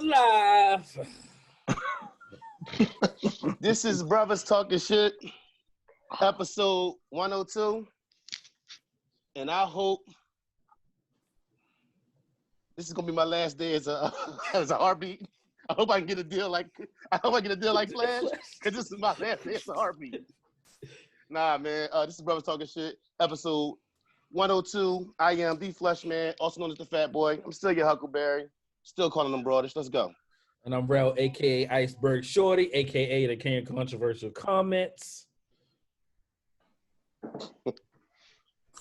live. This is Brothers Talking Shit, episode 102. And I hope this is gonna be my last day as a heartbeat. I hope I can get a deal like Flash, because this is my last day as a heartbeat. Nah, man. This is Brothers Talking Shit, episode 102. I am the Flesh Man, also known as the Fat Boy. I'm still your Huckleberry. Still calling them Broadish. Let's go. And I'm Rel, a.k.a. Iceberg Shorty, a.k.a. the King of Controversial Comments.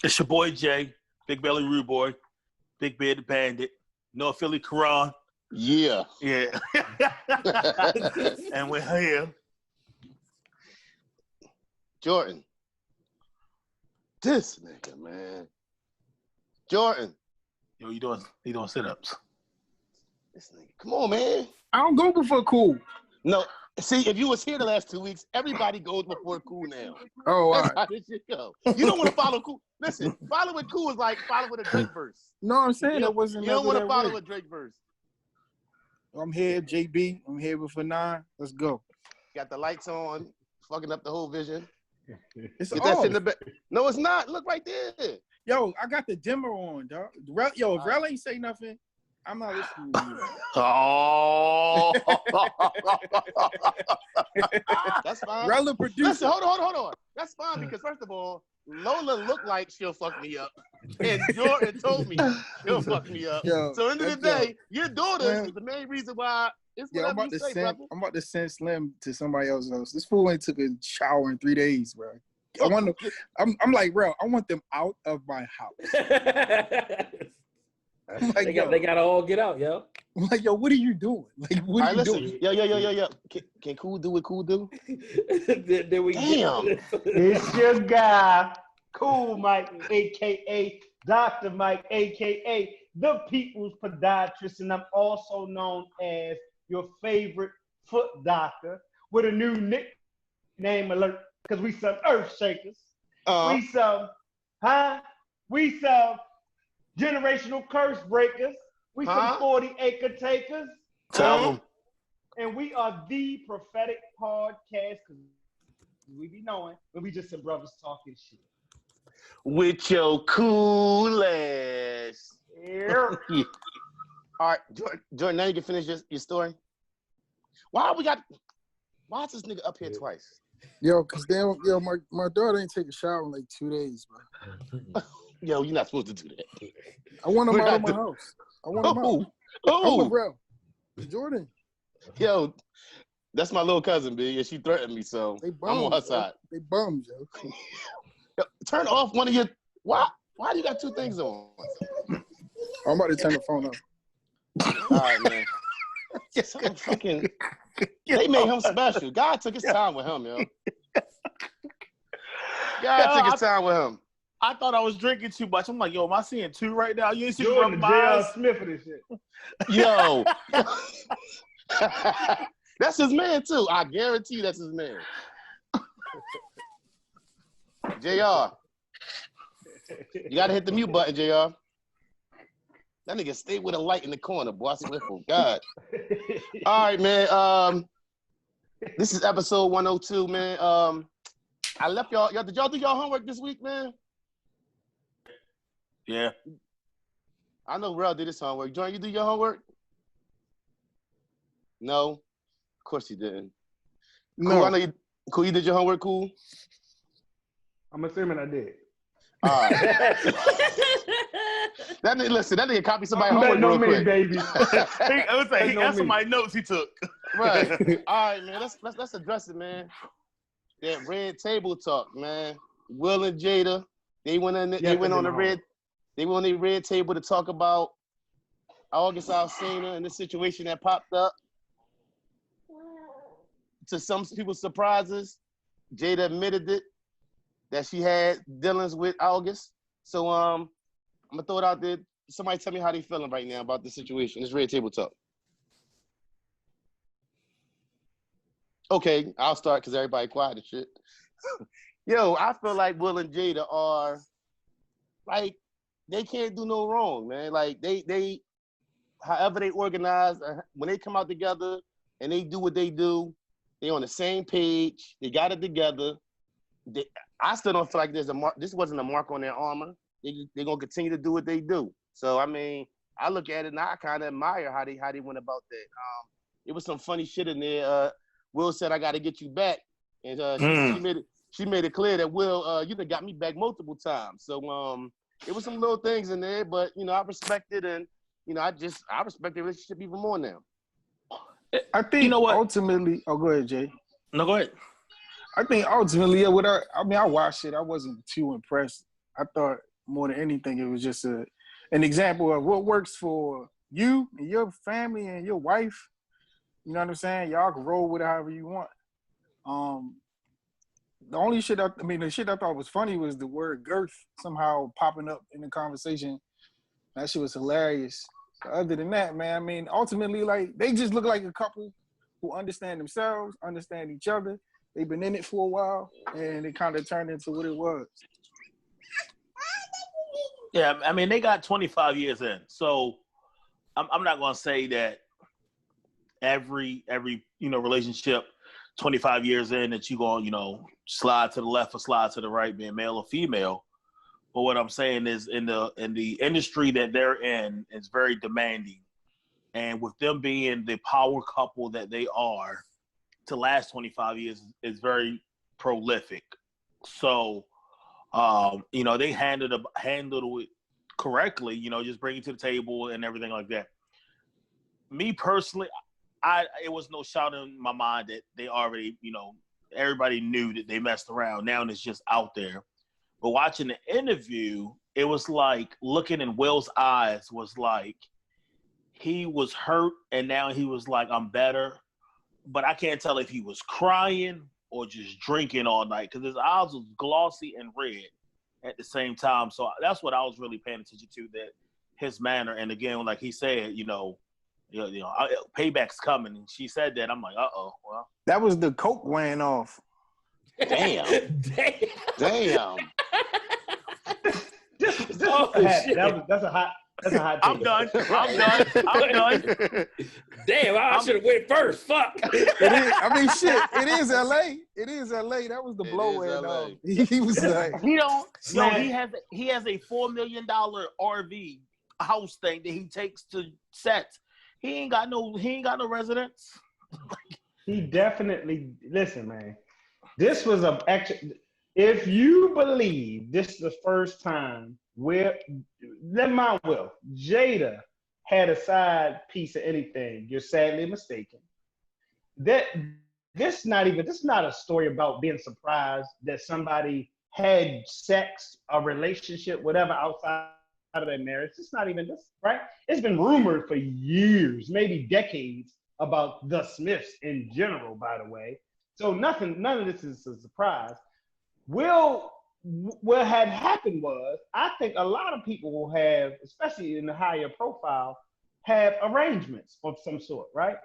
It's your boy Jay, Big Belly Rude Boy, Big Bearded Bandit, North Philly Quran. Yeah. Yeah. And we're here. Jordan. This nigga, man. Jordan. Yo, you doing sit-ups. This nigga. Come on, man. I don't go before cool. No. See, if you was here the last 2 weeks, everybody goes before cool now. Oh, all That's right. how this shit go. You don't want to follow cool. Listen, following cool is like following a Drake verse. No, I'm saying You that don't, wasn't. you don't want to follow way. a Drake verse. I'm here, JB. I'm here with Fanon. Let's go. Got the lights on, fucking up the whole vision. It's Get that shit in off. the back. No, it's not. Look right there. Yo, I got the dimmer on, dog. Yo, if Rel ain't say nothing, I'm not listening to you. Oh. That's fine. Rel the producer. Listen, hold on. That's fine because first of all, Lola looked like she'll fuck me up. And Jordan told me she'll fuck me up. Yo, So end of the day, your daughter Man. is the main reason why it's Yeah, I'm whatever about you to say, send. brother. I'm about to send Slim to somebody else's house. This fool ain't took a shower in 3 days, bro. I want them. I'm like, Rel, I want them out of my house. I'm like, they gotta all get out, yo. I'm like, yo, what are you doing? Like, what All are right, you listen. doing? Yo. Can Cool do what Cool do? There we Damn. go. It's your guy, Cool Mike, a.k.a. Dr. Mike, a.k.a. The People's Podiatrist, and I'm also known as your favorite foot doctor with a new nickname alert because we some earth shakers. We some generational curse breakers. We some 40-acre takers. Tell them. And we are the prophetic podcast because we be knowing when we just some brothers talking shit. With your cool ass. Yeah. All right, Jordan, now you can finish your story. Why is this nigga up here twice? Yo, cause my daughter ain't take a shower in like 2 days, bro. Yo, you're not supposed to do that. I want them We're out of not my house. I want them out. I'm Oh, with Rel. Jordan, yo, that's my little cousin, B, and she threatened me, so they I'm bums. on her Yo. side. They bums, yo. Yo, turn off one of your. Why do you got two things on? I'm about to turn the phone off. All right, man. Some fucking. They made him special. God took his time with him, yo. God took his time with him. I thought I was drinking too much. I'm like, yo, am I seeing two right now? You ain't seeing Jordan, my J.R. eyes? Smith for this shit. Yo. That's his man, too. I guarantee that's his man. JR. You got to hit the mute button, JR. That nigga stay with a light in the corner, boy. I swear for God. All right, man. This is episode 102, man. I left y'all. Did y'all do y'all homework this week, man? Yeah. I know Rel did his homework. Jordan, you do your homework? No. Of course you didn't. No. Cool, I know you. Cool, you did your homework, Cool? I'm assuming I did. All right. That nigga copied somebody's That homework no real me, quick. baby. I was like, Ain't no that's me. my notes he took. Right. All right, man. Let's address it, man. That red table talk, man. Will and Jada, they went on the red table to talk about August Alsina and the situation that popped up. To some people's surprises, Jada admitted it that she had dealings with August. So I'm gonna throw it out there. Somebody tell me how they feeling right now about the situation. This red table talk. Okay, I'll start because everybody quiet and shit. Yo, I feel like Will and Jada are like they can't do no wrong, man. Like they however they organize, when they come out together and they do what they do, they on the same page. They got it together. I still don't feel like there's a mark. This wasn't a mark on their armor. They're gonna continue to do what they do. So I mean, I look at it and I kind of admire how they went about that. It was some funny shit in there. Will said, "I got to get you back," and she made it clear that Will, you done got me back multiple times. So it was some little things in there, but I respect it, and I respect the relationship even more now. I think ultimately. Oh, go ahead, Jay. No, go ahead. I think ultimately, I watched it. I wasn't too impressed. I thought more than anything, it was just an example of what works for you and your family and your wife. You know what I'm saying? Y'all can roll with it however you want. The only shit the shit I thought was funny was the word girth somehow popping up in the conversation. That shit was hilarious. But other than that, man, ultimately, like, they just look like a couple who understand themselves, understand each other. They've been in it for a while, and it kind of turned into what it was. Yeah, I mean, they got 25 years in. So I'm not going to say that every relationship 25 years in that you going to slide to the left or slide to the right, being male or female. But what I'm saying is in the industry that they're in, it's very demanding. And with them being the power couple that they are, to last 25 years is very prolific. So, they handled it correctly, just bring it to the table and everything like that. Me personally, it was no shout in my mind that they already, everybody knew that they messed around. Now it's just out there. But watching the interview, it was like looking in Will's eyes was like he was hurt and now he was like, I'm better. But I can't tell if he was crying or just drinking all night because his eyes was glossy and red at the same time. So that's what I was really paying attention to, that his manner. And again, like he said, payback's coming. And she said that. I'm like, well. That was the coke wearing off. Damn. Damn. That's a hot take. I'm done. Damn, I should have went first. Fuck. It is LA. It is LA. That was the blow wearing off. He was like, he has a $4 million RV house thing that he takes to sets. He ain't got no residence. He definitely, listen, man. This was if you believe this is the first time Jada had a side piece of anything, you're sadly mistaken. This is not a story about being surprised that somebody had sex, a relationship, whatever, outside of their marriage. It's not even this, right? It's been rumored for years, maybe decades, about the Smiths in general, by the way. So none of this is a surprise. What had happened was, I think a lot of people will have, especially in the higher profile, have arrangements of some sort, right?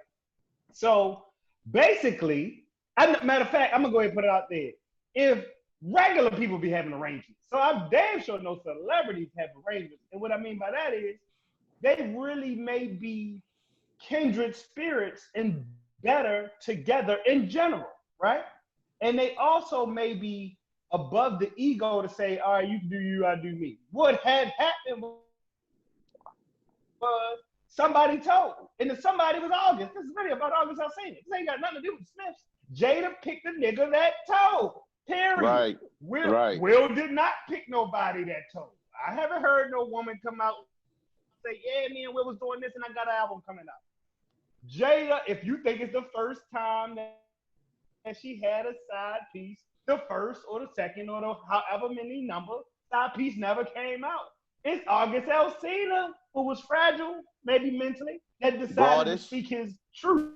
So basically, matter of fact, I'm gonna go ahead and put it out there. If regular people be having arrangements, so I'm damn sure no celebrities have arrangements. And what I mean by that is, they really may be kindred spirits and better together in general, right? And they also may be above the ego to say, all right, you can do you, I do me. What had happened was somebody told, and the somebody was August. This is really about August Alsina. This ain't got nothing to do with Smiths. Jada picked the nigga that told. Period. Right. Will did not pick nobody that told. I haven't heard no woman come out and say, yeah, me and Will was doing this and I got an album coming out. Jada, if you think it's the first time that she had a side piece, the first or the second or the however many number, side piece never came out. It's August Alsina, who was fragile, maybe mentally, that decided to speak his truth.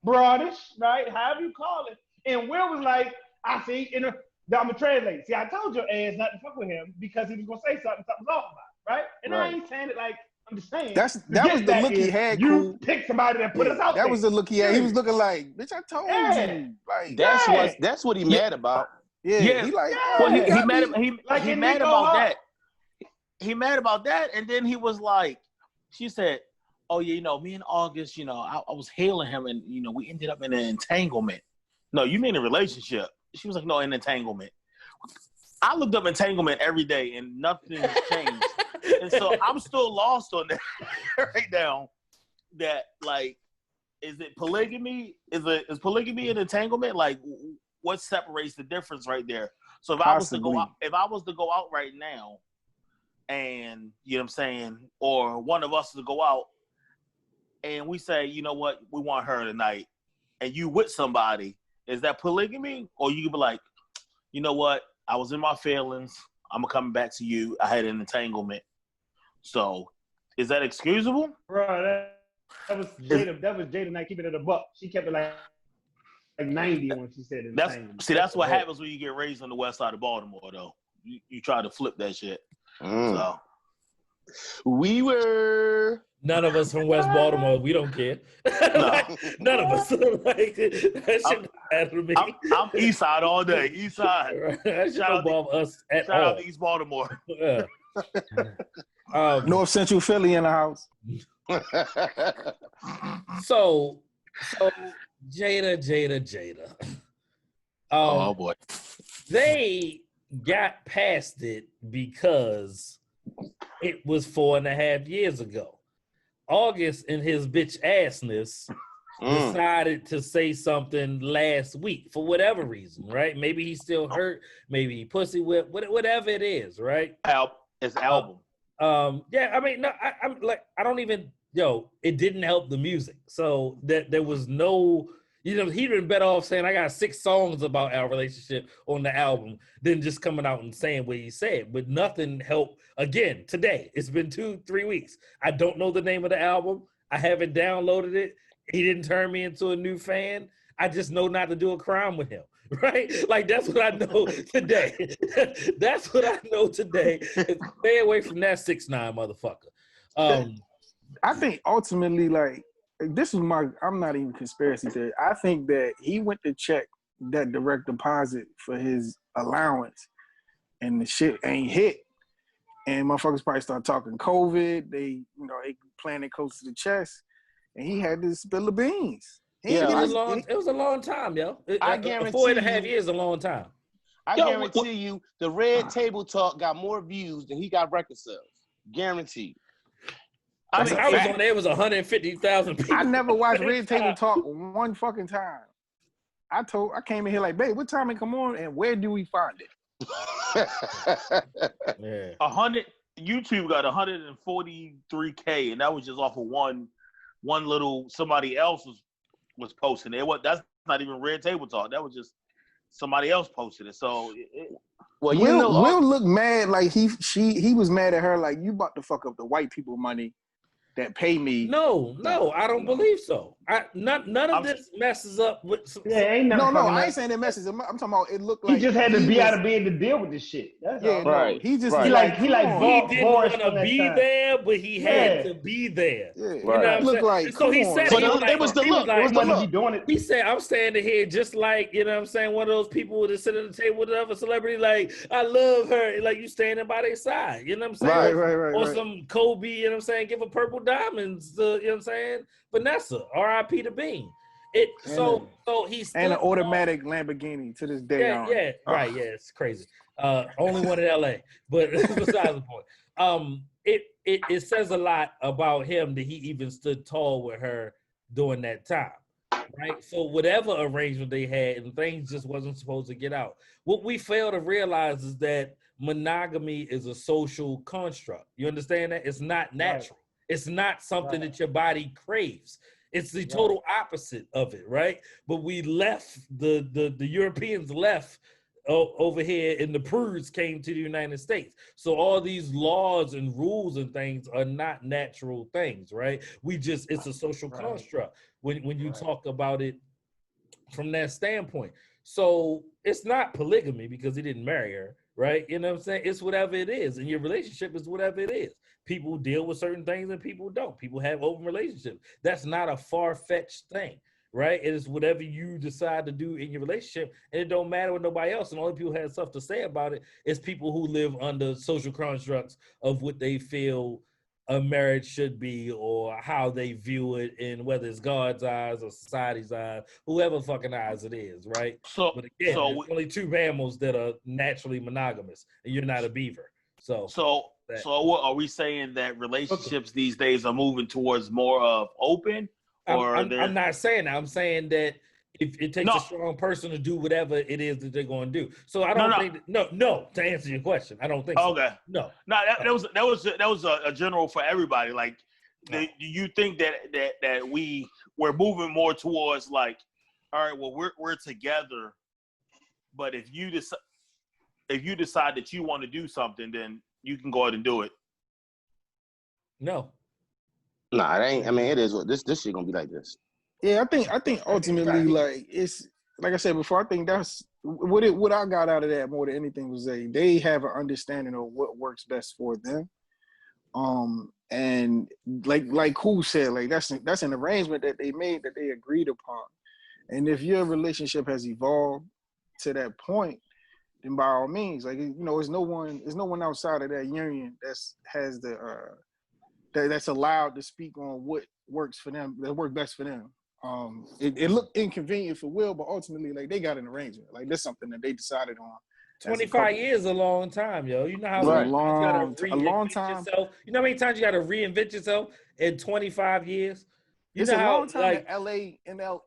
Broadish, right? However you call it. And Will was like, I see, I'm going to translate. See, I told your ass not to fuck with him because he was going to say something's off about it, right? And I ain't saying it like, I'm just saying. That was the look he had. You pick somebody that put us out there. That was the look he had. He was looking like, bitch, I told you. Like, that's what he mad about. Yeah. He like, well, he mad about that. He mad about that, and then he was like, She said, "Oh yeah, me and August, I was hailing him, and we ended up in an entanglement." No, you mean a relationship? She was like, "No, an entanglement." I looked up entanglement every day, and nothing changed, and so I'm still lost on that right now. That like, is it polygamy? Is polygamy an entanglement? Like, what separates the difference right there? So if I was to go out right now, and you know what I'm saying, or one of us to go out, and we say, you know what, we want her tonight, and you with somebody, is that polygamy? Or you could be like, you know what, I was in my feelings, I'm coming back to you, I had an entanglement. So is that excusable? Bro, that was Jada not keeping it a buck. She kept it like 90 when she said entanglement. That's what happens when you get raised on the west side of Baltimore, though. You try to flip that shit. So we were none of us from West Baltimore. We don't care. None of us. Like, that shit don't matter to me. I'm East Side all day. East Side. Right. That shit don't bother us at shout all. out to East Baltimore. Yeah. North Central Philly in the house. So Jada. Oh boy. They got past it because it was 4.5 years ago. August, in his bitch assness, decided to say something last week for whatever reason, right? Maybe he's still hurt, maybe he pussy whipped, whatever it is, right? It's album. Yeah, I mean, no, I'm like, I don't even, it didn't help the music. So that there was no, he'd been better off saying, I got 6 songs about our relationship on the album than just coming out and saying what he said. But nothing helped. Again, today, it's been 2-3 weeks. I don't know the name of the album. I haven't downloaded it. He didn't turn me into a new fan. I just know not to do a crime with him. Right? Like, that's what I know today. That's what I know today. Stay away from that 6ix9ine motherfucker. I think ultimately, like, this is I'm not even conspiracy theory. I think that he went to check that direct deposit for his allowance and the shit ain't hit. And motherfuckers probably start talking COVID. They playing it close to the chest. And he had to spill the beans. It was a long time, yo. I guarantee 4.5 years is a long time. I guarantee you the Red Table Talk got more views than he got record sales. Guaranteed. I was on there. It was 150,000 people. I never watched Red Table Talk one fucking time. I came in here like, babe, what time it come on and where do we find it? Yeah. 100 YouTube got 143K, and that was just off of one little somebody else was posting it. That's not even Red Table Talk. That was just somebody else posted it. So Will look mad like he was mad at her like, you about to fuck up the white people money that pay me. No, I don't believe so. None of this messes up with. Ain't no, I ain't saying that messes. I'm talking about it looked like he just had to be out of being to deal with this shit. That's all. Right. He just he didn't want to be there, but he had to be there. Yeah. You know what I'm saying? Like, so he said, it was the look. It was the look. Doing it. He said, I'm standing here just like, you know what I'm saying, one of those people that sit at the table with another celebrity, like, I love her. Like, you standing by their side. You know what I'm saying? Right. Or some Kobe, you know what I'm saying, give her purple diamonds, you know what I'm saying? Vanessa, R.I.P. to Bean. So he's and an automatic Lamborghini to this day. Yeah, right. Yeah, it's crazy. Only one in L.A., but besides the point. It says a lot about him that he even stood tall with her during that time, right? So whatever arrangement they had, and things just wasn't supposed to get out. What we fail to realize is that monogamy is a social construct. You understand that? It's not natural. Right. It's not something that your body craves. It's the total opposite of it, right? But we left, the Europeans left over here, and the prudes came to the United States. So all these laws and rules and things are not natural things, right? It's a social construct when you talk about it from that standpoint. So it's not polygamy because he didn't marry her, right? You know what I'm saying? It's whatever it is, and your relationship is whatever it is. People deal with certain things and people don't. People have open relationships. That's not a far-fetched thing, right? It is whatever you decide to do in your relationship, and it don't matter with nobody else. And only people who have stuff to say about it is people who live under social constructs of what they feel a marriage should be or how they view it in whether it's God's eyes or society's eyes, whoever fucking eyes it is, right? So But again, so there's only two mammals that are naturally monogamous, and you're not a beaver. So that- what are we saying that relationships these days are moving towards more of open, or I'm not saying that. I'm saying that if it takes No. a strong person to do whatever it is that they're going to do. So I don't No. think no. To answer your question, I don't think so. okay. No. No, that was a general for everybody. Like, do you think that we're moving more towards like, all right, well we're together, but if you decide that you want to do something, then you can go ahead and do it. No. Nah, it ain't. I mean, it is what this shit gonna be like this. Yeah, I think ultimately, like, it's like I said before, I think that's what I got out of that more than anything was they have an understanding of what works best for them. And like Cool said, like that's an arrangement that they made, that they agreed upon. And if your relationship has evolved to that point, then by all means, like, you know, there's no one outside of that union that's allowed to speak on what works for them, that work best for them. It looked inconvenient for Will, but ultimately, like, they got an arrangement. Like, that's something that they decided on. 25 years is a long time, yo. You know how Right. many times you gotta A long reinvent time. yourself? You know how many times you gotta reinvent yourself in 25 years? You It's know a how, long time. like,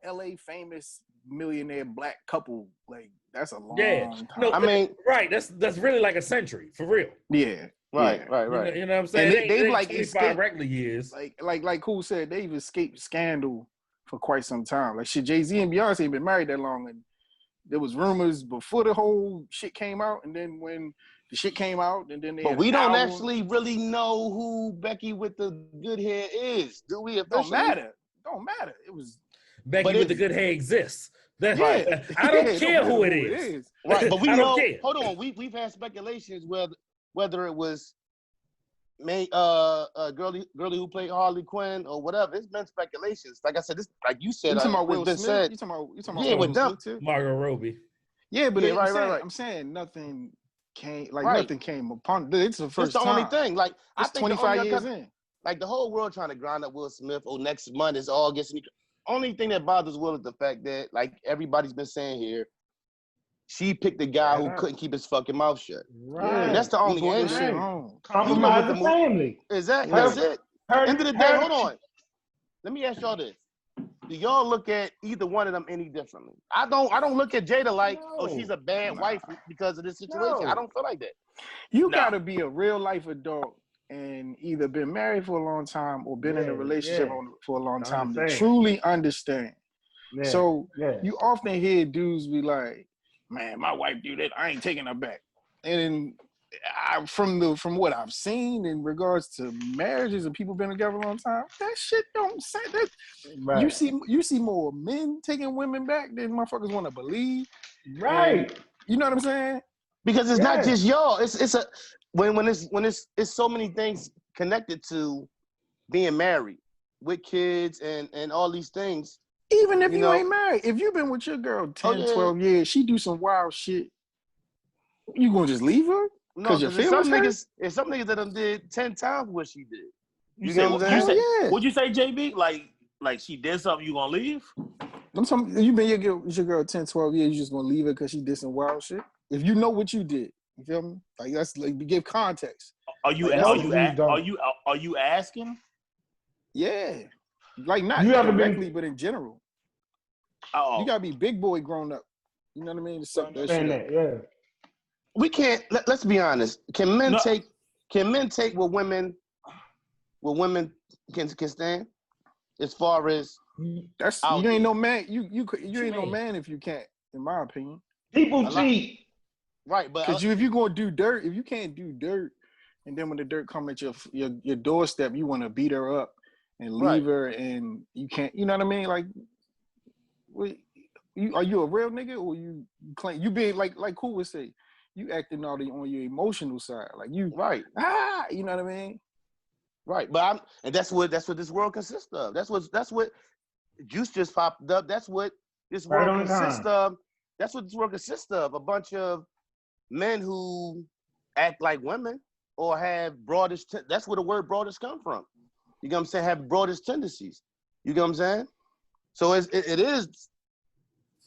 LA famous millionaire black couple, like, that's a long yeah. time. No, I mean, right. That's really like a century, for real. Yeah. right, yeah. right. You know what I'm saying? And they've like 25 escaped, regular years. like Cool said, they've escaped scandal for quite some time. Like, shit, Jay-Z and Beyonce ain't been married that long, and there was rumors before the whole shit came out, and then when the shit came out, and then they But had we an don't album. actually really know who Becky with the good hair is, do we? Don't Officially? matter. Don't matter. It was Becky but with the it- good hair exists. That, yeah. I don't Yeah, care matter who it is. Right, but we I don't know. care. Hold on, we've had speculations whether it was girly who played Harley Quinn or whatever. It's been speculations. Like I said, this, like you said, You talking about it's Will been Smith? said. You talking about Yeah, Will with them. Smith too? Margot Robbie. Yeah, but Yeah, right. I'm saying nothing came, Right. nothing came upon. It's the That's first the time. only thing. Like I It's think the 25 only years in. like the whole world trying to grind up Will Smith. Oh, next month is August. Only thing that bothers Will is the fact that, like everybody's been saying here, she picked a guy who couldn't keep his fucking mouth shut. Right. And that's the He only brought this angle. shit Right. home. Compromise the the mo- family. Exactly. Her- That's it. End of the day, hold on. Let me ask y'all this. Do y'all look at either one of them any differently? I don't look at Jada like, oh, she's a bad wife because of this situation. No. I don't feel like that. You Nah. gotta be a real life adult and either been married for a long time or been in a relationship for a long I time to understand. truly understand. Yeah. So yeah. you often hear dudes be like, "Man, my wife do that. I ain't taking her back." And from what I've seen in regards to marriages and people been together a long time, that shit don't say that. Right. You see more men taking women back than motherfuckers want to believe. Right. You know what I'm saying? Because it's not Yeah. just y'all. It's a when it's so many things connected to being married with kids and all these things. Even if You you know- ain't married, if you've been with your girl 10, yeah. 12 years, she do some wild shit, you gonna just leave her? No, 'Cause your because there's feelings some niggas that done did 10 times what she did. You You say, know what I'm saying? Hell yeah. What'd you say, JB? Like she did something, you gonna leave? I'm talking, you been with your girl 10, 12 years, you just gonna leave her because she did some wild shit? If you know what you did, you feel me? Like, that's like, give context. Are you Like, that's are you asking? Yeah. Like, not You ever been- directly, but in general. Oh, You gotta be big boy grown up. You know what I mean? To suck that shit Understand up. that, yeah. We can't. Let's be honest. Can men No. take what women can stand? As far as That's Out you ain't there. no man. You ain't no mean? man if you can't, in my opinion. People A lot- cheat. right, but Because if you gonna do dirt, if you can't do dirt, and then when the dirt come at your doorstep, you want to beat her up and leave Right. her, and you can't. You know what I mean? Like, are you a real nigga, or you claim you being like Cool would say, you acting all on your emotional side, like you right, you know what I mean? right. But and that's what this world consists of. That's what Juice just popped up. That's what this Right world on consists time. of. That's what this world consists of. A bunch of men who act like women. or have broadest. That's where the word broadest come from. You know what I'm saying? Have broadest tendencies. You know what I'm saying? So it is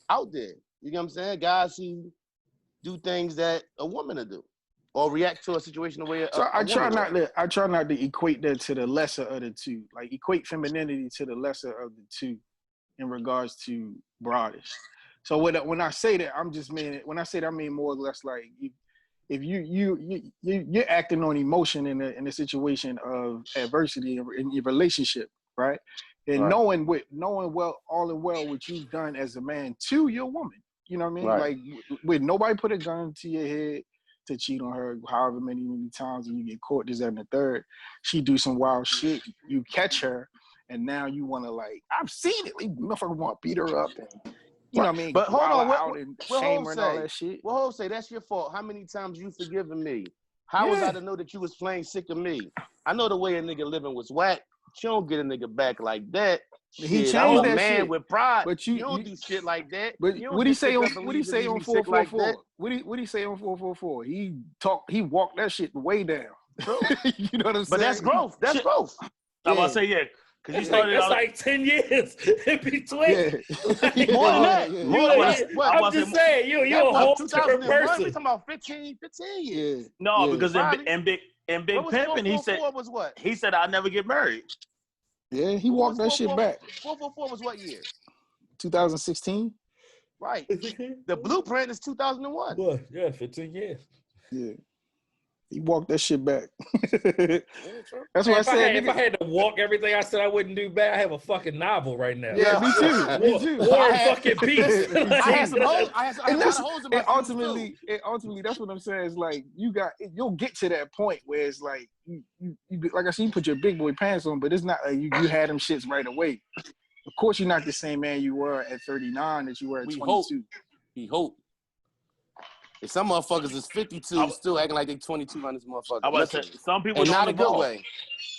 out there. You know what I'm saying? Guys who do things that a woman will do, or react to a situation the way. So I try not to equate that to the lesser of the two. Like equate femininity to the lesser of the two in regards to broadish. So when I say that, I mean more or less like if you're acting on emotion in a situation of adversity in your relationship, right? And Right. knowing what you've done as a man to your woman, you know what I mean? Right. Like with nobody put a gun to your head to cheat on her, however many times, and you get caught this, that, and the third. She do some wild shit, you catch her, and now you want to like, I've seen it. Like, motherfucker want to beat her up, and you know what I mean? But hold on, out and what shame Hov her and all say? that shit. Well, Hov say that's your fault. How many times you forgiven me? How was I to know that you was playing sick of me? I know the way a nigga living was whack. You don't get a nigga back like that. He Shit, I'm changed a that man shit. with pride. But you don't do shit like that. But You don't what he just say pick on up and what he leave say and on leave me sick like 444? that. What he say on 444? He walked that shit way down. True. You know what I'm saying? But that's growth. That's growth. I'm about to say, yeah. Because you That's started out. like 10 years in between. Yeah. More than that. Yeah. More than that. I'm just saying, you're a whole different 2001. We person. talking about 15 years. Yeah. No, because Probably. in Big What was Pimpin', he said 444 was what? he said I'll never get married. Yeah, he What walked was that shit back. 444 was what year? 2016. Right. The blueprint is 2001. Boy, yeah, 15 years. Yeah. He walked that shit back. That's Man, what I if said. if I had to walk everything I said I wouldn't do bad, I have a fucking novel right now. Yeah, me too. Me too. War and fucking peace. Me I had some too. holes. I had a lot of holes in my shoes too. ultimately, that's what I'm saying. Is like you'll get to that point where it's like you like I said, you put your big boy pants on, but it's not like you had them shits right away. Of course, you're not the same man you were at 39 that you were at 22. He hope. If some motherfuckers is 52 still acting like they 22 on this motherfucker. I was say some people and don't not a good evolve. way.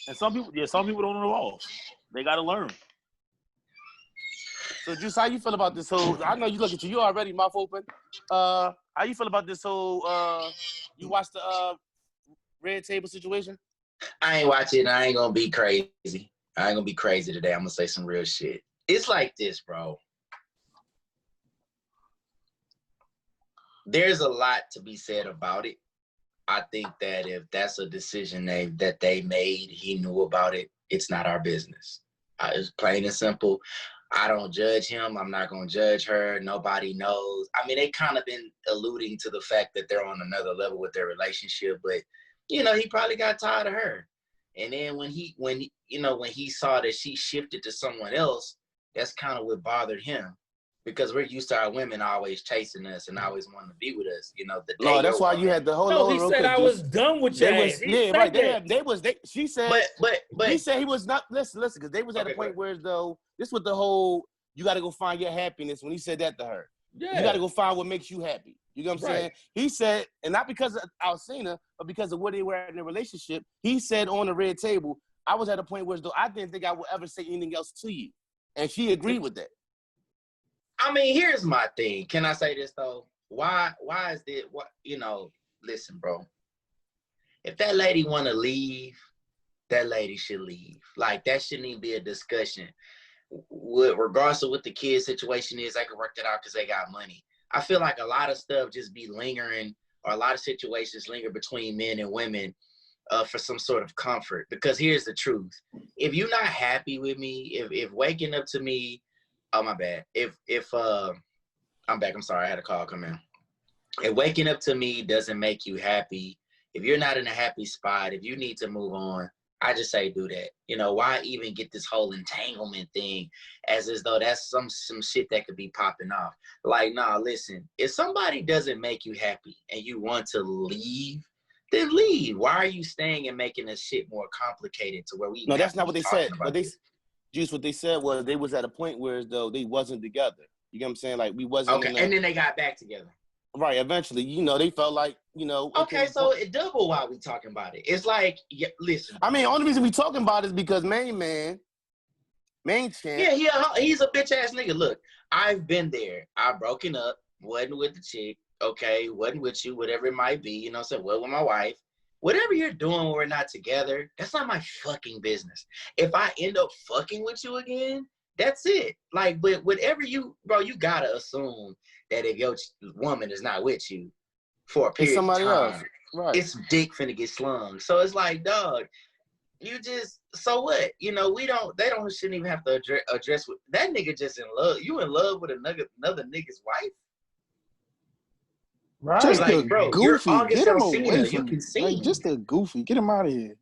And some people don't evolve. They got to learn. So, Juice, how you feel about this whole? I know you look at you already, mouth open. How you feel about this whole? You watched the Red Table situation? I ain't watching. I ain't gonna be crazy. I ain't gonna be crazy today. I'm gonna say some real shit. It's like this, bro. There's a lot to be said about it. I think that if that's a decision that they made, he knew about it, it's not our business. It's plain and simple. I don't judge him. I'm not going to judge her. Nobody knows. I mean, they kind of been alluding to the fact that they're on another level with their relationship, but, you know, he probably got tired of her. And then when he saw that she shifted to someone else, that's kind of what bothered him. Because we're used to our women always chasing us and always wanting to be with us, you know. No, that's why you had the whole. No, he said I was done with your ass. She said. But he said he was not. Listen, because they was at a point where as though this was the whole. You got to go find your happiness. When he said that to her, you got to go find what makes you happy. You know what I'm saying? He said, and not because of Alcina, but because of where they were in their relationship. He said on the Red Table, I was at a point where as though I didn't think I would ever say anything else to you, and she agreed with that. I mean, here's my thing. Can I say this though? Why is it? What, you know? Listen, bro. If that lady want to leave, that lady should leave. Like that shouldn't even be a discussion. Regardless of what the kid situation is, they can work that out because they got money. I feel like a lot of stuff just be lingering, or a lot of situations linger between men and women for some sort of comfort. Because here's the truth: if you're not happy with me, if waking up to me. Oh, my bad. If I'm back, I'm sorry, I had a call come in. If waking up to me doesn't make you happy, if you're not in a happy spot, if you need to move on, I just say do that. You know, why even get this whole entanglement thing as though that's some shit that could be popping off? Like, nah, listen, if somebody doesn't make you happy and you want to leave, then leave. Why are you staying and making this shit more complicated to where we? No, that's not what they said. But what they said was they was at a point where as though they wasn't together. You get what I'm saying? Like we wasn't. Okay, and then they got back together. Right. Eventually, you know, they felt like, you know. Okay, so it double while we talking about it. It's like, yeah, listen. I mean, only reason we talking about it is because main champ. Yeah, he's a bitch ass nigga. Look, I've been there. I've broken up, wasn't with the chick. Okay, wasn't with you, whatever it might be. You know, so well with my wife. whatever you're doing when we're not together, that's not my fucking business. If I end up fucking with you again, that's it. Like, but whatever you, bro, you gotta assume that if your woman is not with you for a It's period of somebody time, else. Right. it's dick finna get slung. So it's like, dog, you just, so what? You know, they shouldn't even have to address with that nigga just in love. You in love with another nigga's wife? Right. Just Like, a bro, you're goofy. August Get him Alsina. away You from can me. sing. Like, just a goofy. Get him out of here.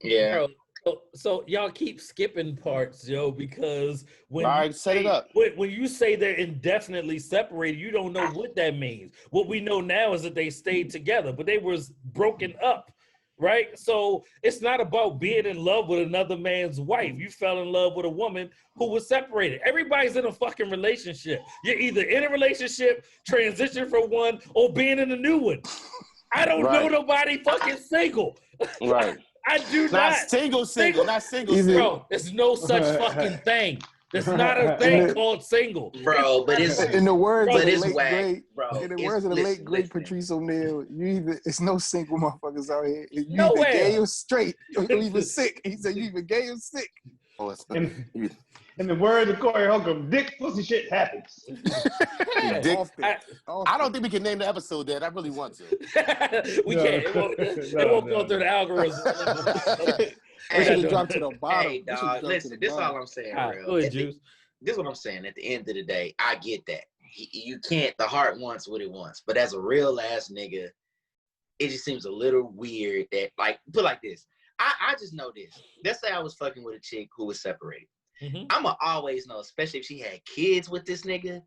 Yeah. Bro, so y'all keep skipping parts, yo, because when All you right, set it say- up. when you say they're indefinitely separated, you don't know what that means. What we know now is that they stayed together, but they was broken up, right? So it's not about being in love with another man's wife. You fell in love with a woman who was separated. Everybody's in a fucking relationship. You're either in a relationship, transition from one, or being in a new one. I don't know Right. nobody fucking single. Right. I do Not not. single, not single. Either- Bro, there's no such fucking thing. There's not a thing called single. Bro, but it's In the words Bro, of but the it's late whack, great, bro. in the It's- words of the listen, late great listen. Patrice O'Neal, it's no single motherfuckers out here. You either Nowhere. gay or straight, or even sick. He said you either gay or sick. Oh, it's- In the words of Corey Holcomb, dick pussy shit happens. Dick. Often. I don't think we can name the episode that. I really want to. We No. can't. It won't, No, go no. through the algorithm. We should Hey, have dropped to the bottom. Hey, We should've dog, dropped to listen, the this is all bottom. I'm saying, Ah, real. go ahead, Juice. This is what I'm saying. At the end of the day, I get that. You can't, the heart wants what it wants. But as a real ass nigga, it just seems a little weird that, like, put like this. I just know this. Let's say I was fucking with a chick who was separated. Mhm. I'ma always know, especially if she had kids with this nigga,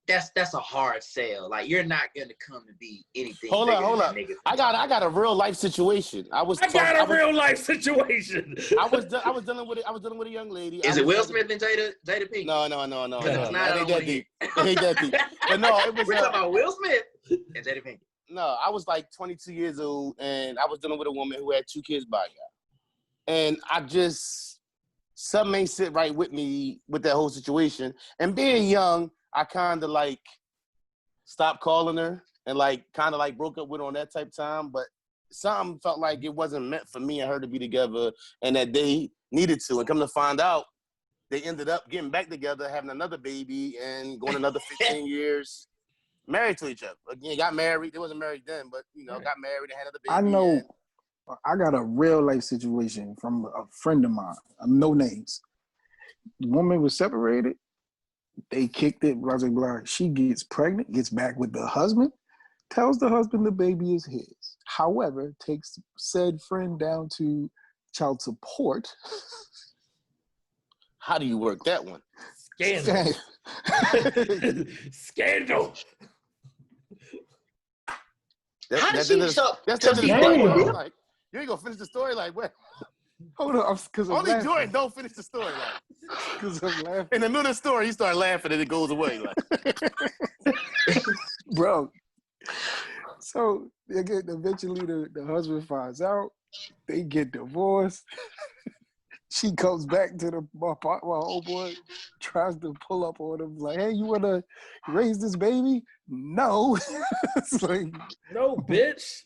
that's a hard sell. Like, you're not gonna come and be anything. Hold bigger up. than that nigga. I got a real life situation. I got a real life situation. I was dealing with a young lady. Is I it was Will fucking- Smith and Jada Pinkett? No. No. It's not, I It ain't don't that wanna deep. It ain't that deep. But no, it was. We're talking about Will Smith and Jada Pinkett. No, I was like 22 years old, and I was dealing with a woman who had 2 kids by a guy. And something ain't sit right with me with that whole situation. And being young, I kind of like stopped calling her and like kind of like broke up with her on that type of time. But something felt like it wasn't meant for me and her to be together, and that they needed to. And come to find out, they ended up getting back together, having another baby, and going another 15 years. Married to each other. Again, got married. They wasn't married then, but, got married and had another baby. I know. and- I got a real life situation from a friend of mine. No names. The woman was separated. They kicked it. Blah, blah, blah. She gets pregnant, gets back with the husband, tells the husband the baby is his. However, takes said friend down to child support. How do you work that one? Scandal. Scandal. How did she That's so the to end of be the Damn, story. bro. Like, you ain't gonna finish the story like what? Hold on, because I'm Only laughing. Jordan don't finish the story. Like, Because I'm laughing. in the middle of the story, he start laughing and it goes away. Like, Bro. So eventually the husband finds out. They get divorced. She comes back to my old boy, tries to pull up on him like, "Hey, you wanna raise this baby?" No. It's like, No, bitch.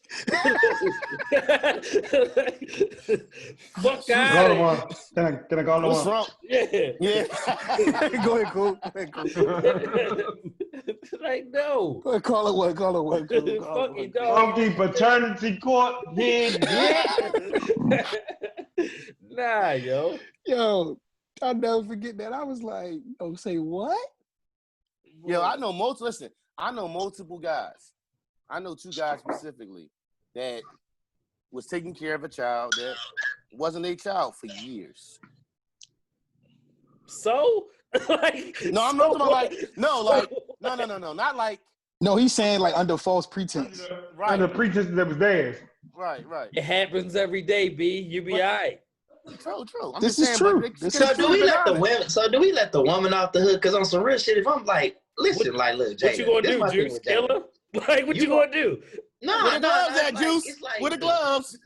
Fuck Call out him of on. Can I call him what's on? wrong? here. Yeah. go ahead, Cole. Go ahead, Cole. Like, no. Go ahead, call it one. Call it one. Cole. Call it Fucking one. dog. Funky paternity court. Yeah. Nah, yo. Yo, I'll never forget that. I was like, "Oh, say what?" Yo, I know multiple guys. I know 2 guys specifically that was taking care of a child that wasn't a child for years. So? Like, No, I'm not talking about no, not like No, he's saying like under false pretense. right, Under pretense that was theirs. right. it happens every day, B. You be all right. True. I'm This just is saying, true. but This So is do we let the women? So do we let the woman off the hook? Because on some real shit, if I'm like, listen, like, look, Jada, What you gonna this do, my thing Juice? with Kill Jada. her? Like, what You you gonna do? No, With the gloves, it's that like- juice. it's like, With the look, gloves.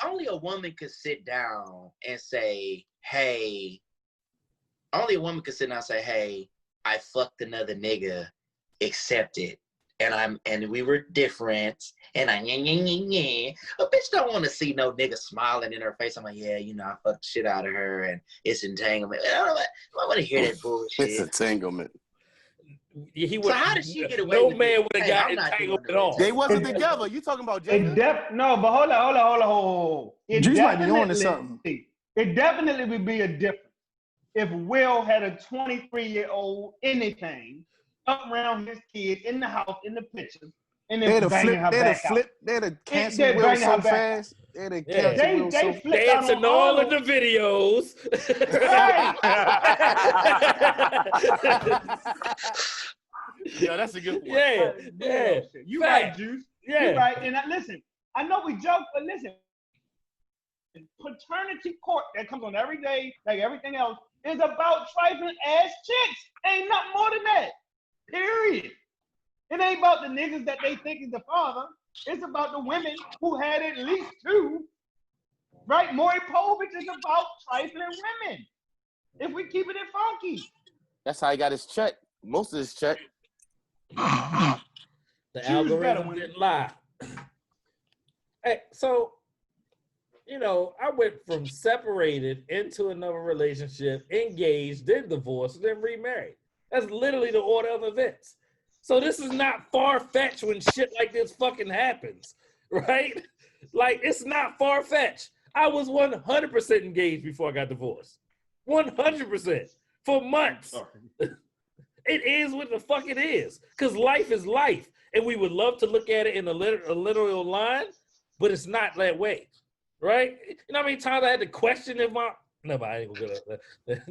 only a woman could sit down and say, hey, only a woman could sit down and say, hey, I fucked another nigga, accept it. and we were different, and I yeah. A bitch don't want to see no nigga smiling in her face. I'm like, yeah, you know, I fucked the shit out of her, and it's entanglement. I don't want to hear that bullshit. It's entanglement. So how did she get away No with man it? would have Hey, got I'm not entangled doing at all. They wasn't together. You talking about Jada? No, but hold on. Juice might be on to something. It definitely would be a difference if Will had a 23-year-old anything up around his kid in the house in the pictures, and then banging her back out. They'd have canceled Will so fast. They'd have canceled Will so fast. Dancing all of the videos. Yo, that's a good one. Yeah. You right, Juice. Yeah. You right. And listen, I know we joke, but listen, paternity court that comes on every day, like everything else, is about trifling ass chicks. Ain't nothing more than that. Period. It ain't about the niggas that they think is the father. It's about the women who had at least two. Right? Maury Povich is about trifling women. If we keep it funky. That's how he got his check. Most of his check. The algorithm didn't lie. Hey, so, you know, I went from separated into another relationship, engaged, then divorced, then remarried. That's literally the order of events. So this is not far-fetched when shit like this fucking happens, right? Like, it's not far-fetched. I was 100% engaged before I got divorced. 100% for months. It is what the fuck it is, because life is life. And we would love to look at it in a literal line, but it's not that way, right? You know how many times I had to question if my... No, but I ain't gonna go there.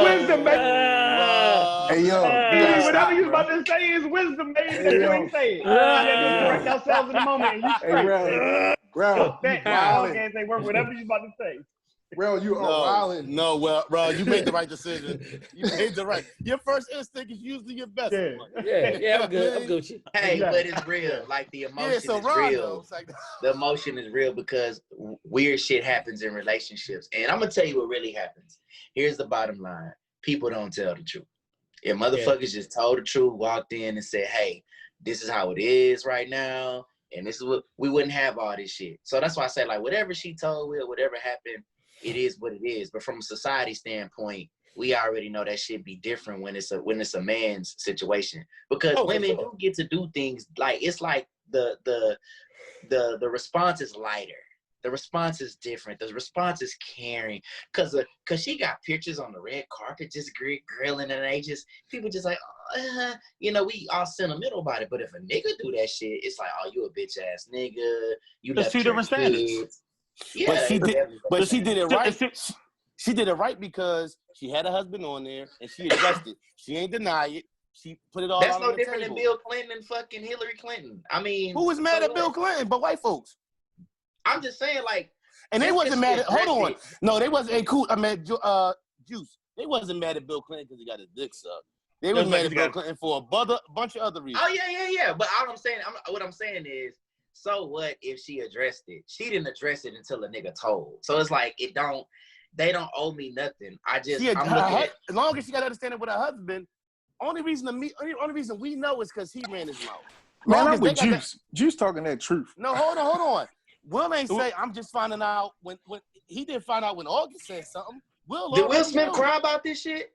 Wisdom, man. Hey, yo. Whatever you about to say is wisdom, man. That you ain't say it. Just correct ourselves in the moment. And you straight. Bro, can't say whatever you about to say. Bro, you are wildin'. No, well, bro, you made the right decision. You made the right. Your first instinct is usually your best one. Yeah, I'm good. I'm good with you. Hey, but it's real. Like the emotion is real. Like, the emotion is real because weird shit happens in relationships. And I'm gonna tell you what really happens. Here's the bottom line: people don't tell the truth. If motherfuckers just told the truth, walked in and said, "Hey, this is how it is right now," and this is what we wouldn't have all this shit. So that's why I say, like, whatever she told Will, whatever happened, it is what it is. But from a society standpoint, we already know that shit be different when it's a man's situation, because women do get to do things like, it's like the response is lighter. The response is different. The response is caring, cause she got pictures on the red carpet just grilling, and they just, people just like, you know, we all sentimental about it. But if a nigga do that shit, it's like, oh, you a bitch ass nigga. You left two different standards. Yeah, but she did it right. She did it right because she had a husband on there and she addressed it. She ain't deny it. She put it all That's on no the different table. than Bill Clinton and fucking Hillary Clinton. I mean, who was mad at Bill Clinton? But white folks. I'm just saying, like, and they wasn't mad at. Hold on, no, they wasn't. Hey, cool. I mean, Juice. They wasn't mad at Bill Clinton because he got his dick sucked. They was mad at Bill Clinton for a bunch of other reasons. Oh yeah. But all what I'm saying is, so what if she addressed it? She didn't address it until a nigga told. So it's like they don't owe me nothing. As long as she got to understand it with her husband. Only reason we know is because he ran his mouth. Man, I'm with Juice. Juice talking that truth. No, hold on. Will ain't say, I'm just finding out when he didn't find out when August said something. Did Will Smith cry about this shit?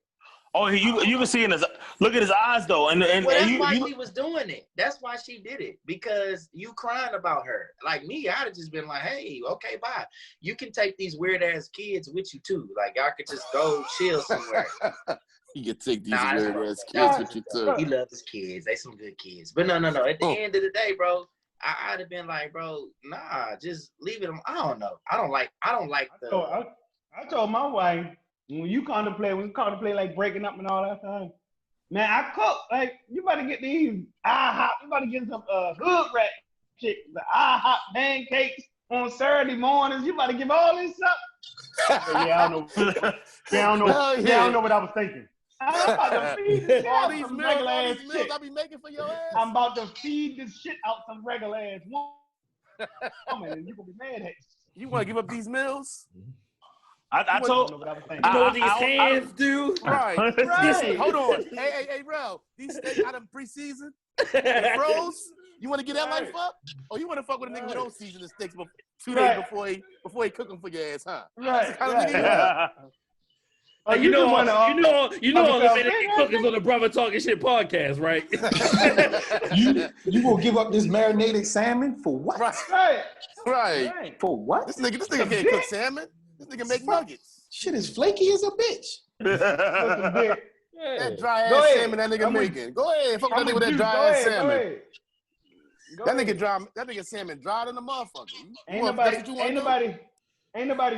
Oh, you can see in his, look at his eyes though, and that's why she was doing it. That's why she did it, because you crying about her. Like me, I'd have just been like, hey, okay, bye. You can take these weird ass kids with you too. Like y'all could just go chill somewhere. You can take these weird ass kids with you too. He loves his kids. They some good kids. But no. At the end of the day, bro, I'd have been like, bro, nah, just leave it. I don't know. I don't like the. I told my wife, when you contemplate like breaking up and all that time, man, I cook. Like, you better get these IHOP. You better get some hood rat shit. The IHOP pancakes on Saturday mornings. You better give all this up. I don't know. I don't know what I was thinking. I'm about to feed this all these meals shit. I be making for your ass. I'm about to feed this shit out some regular ass woman, and you gonna be mad at me. You want to give up these meals? I told. know what I was saying. You know what these I- hands do? Right. Right. Hold on. Hey, Rel. These steaks out of preseason, the froze. You want to get that life up, or you want to fuck with a nigga who don't season the steaks 2 days before he cook them for your ass, huh? Right. That's the kind of nigga you are. Like, you know all the Fucking Dominican cookers on the Brother Talking Shit podcast, right? You gonna give up this marinated salmon for what? Right. For what? This nigga can't cook salmon. This nigga make nuggets. Shit is flaky as a bitch. That dry Go ass ahead. salmon that nigga I'm with making. Go ahead, fuck that nigga with that dry ass salmon. That nigga salmon dried in the motherfucker. Ain't nobody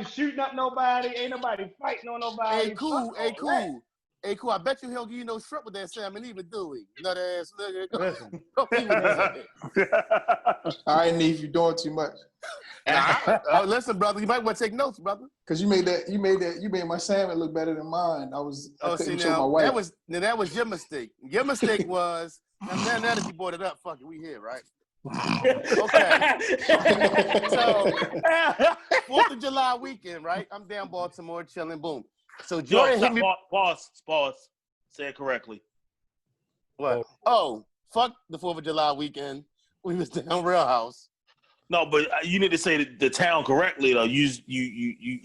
shooting up nobody. Ain't nobody fighting on nobody. Hey, cool. I bet you he don't give you no shrimp with that salmon either, do he? Nut ass nigga. Listen. All right, Neef, you're doing too much. Listen, brother, you might want to take notes, brother. Cause you made my salmon look better than mine. I couldn't show my wife. That was your mistake. Your mistake was now that you brought it up, fuck it, we here, right? Okay. So 4th of July weekend, right? I'm down Baltimore chilling, boom. So Jordan hit me. Pause. Say it correctly. What? Oh, fuck the 4th of July weekend. We was down Real House. No, but you need to say the town correctly though. You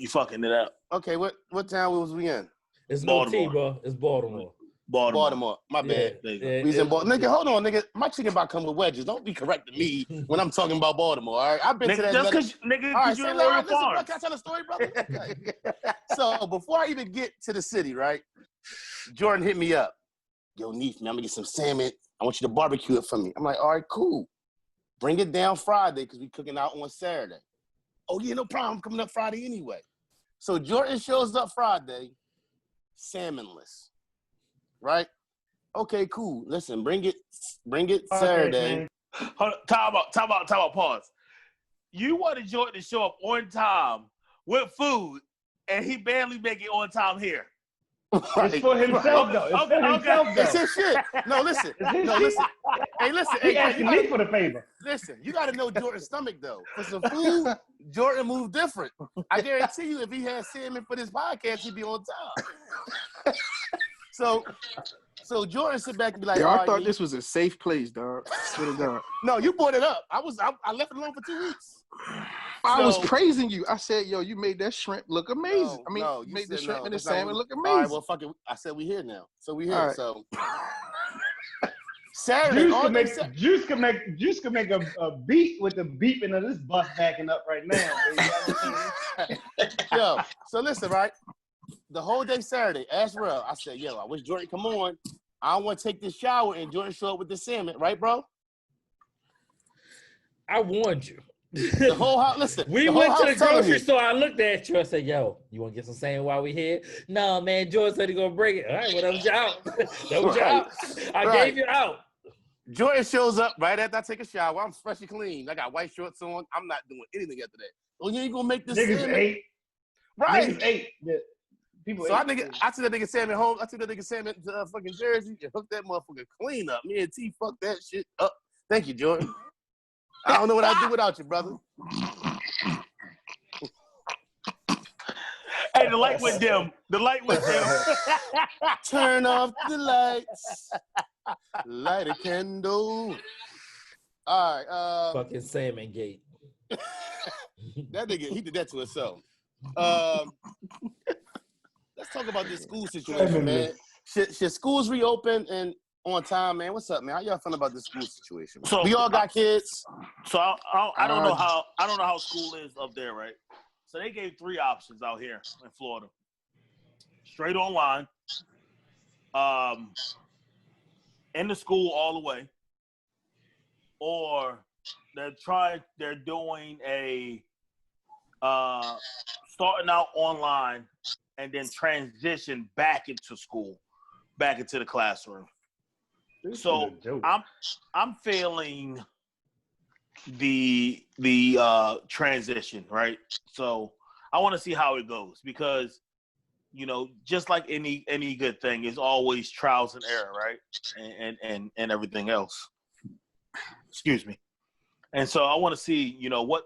fucking it up. Okay, what town was we in? It's no T, bro. It's Baltimore. Baltimore. My bad. Yeah, We was in Baltimore. Nigga, hold on, nigga. My chicken about come with wedges. Don't be correcting me when I'm talking about Baltimore. All right, I've been to that. Just because you in Lower Farms. Can I tell a story, brother? Okay. So before I even get to the city, right? Jordan hit me up. Yo, Neef, man, I'm gonna get some salmon. I want you to barbecue it for me. I'm like, all right, cool. Bring it down Friday because we cooking out on Saturday. Oh yeah, no problem. I'm coming up Friday anyway. So Jordan shows up Friday, salmonless. Right? Okay, cool. Listen, bring it Saturday. Hold on, time out, pause. You wanted Jordan to show up on time with food, and he barely make it on time here. Right. It's for himself, though. It's for himself, though. It's his shit. No, listen. Hey, listen. He asking me for the favor. Listen, you got to know Jordan's stomach, though. For some food, Jordan moved different. I guarantee you, if he had salmon for this podcast, he'd be on time. So Jordan sit back and be like, Yo, I thought this was a safe place, dog. No, you brought it up. I left it alone for 2 weeks. I was praising you. I said, yo, you made that shrimp look amazing. You made the said shrimp no, and the that's not salmon what- look All amazing. right, well, fuck it. I said we here now. So we here. All right. So Saturday, Juice can make a beat with the beeping of this bus backing up right now. Baby. Yo, so listen, right? The whole day Saturday, ask Real. I said, yo, I wish Jordan come on. I don't want to take this shower and Jordan show up with the salmon, right, bro? I warned you. The whole house, listen. We went to the grocery store. I looked at you. I said, yo, you want to get some salmon while we here? No, man. Jordan said he going to bring it. All right, well, that was your out. That was your out. I gave you out. Jordan shows up right after I take a shower. I'm fresh and clean. I got white shorts on. I'm not doing anything after that. Oh, you ain't going to make this Niggas salmon? ate. Right. Niggas ate. People So ate. I took that nigga salmon home. I took that nigga salmon to fucking Jersey and hooked that motherfucker clean up. Me and T fucked that shit up. Thank you, Jordan. I don't know what I'd do without you, brother. Hey, the light went dim. Turn off the lights. Light a candle. All right. Fucking salmon gate. That nigga, he did that to himself. Let's talk about this school situation, man. Should schools reopen and on time, man? What's up, man? How y'all feeling about this school situation? So we all got kids. So I don't know how school is up there, right? So they gave 3 options out here in Florida: straight online, in the school all the way, or they're doing a starting out online and then transition back into school, back into the classroom. So I'm feeling the transition, right? So I want to see how it goes because, you know, just like any good thing, is always trials and error, right? And everything else. Excuse me. And so I want to see, you know, what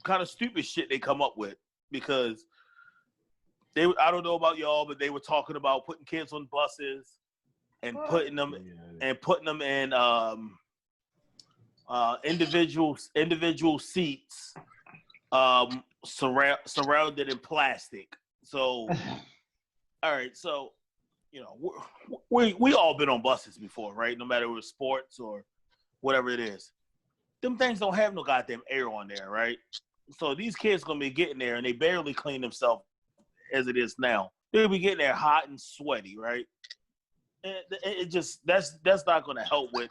kind of stupid shit they come up with, because I don't know about y'all, but they were talking about putting kids on buses and putting them in individual seats surrounded in plastic. So, all right, so we all been on buses before, right? No matter if it's sports or whatever it is. Them things don't have no goddamn air on there, right? So these kids gonna be getting there and they barely clean themselves as it is now. They'll be getting there hot and sweaty, right? And it just that's not gonna help with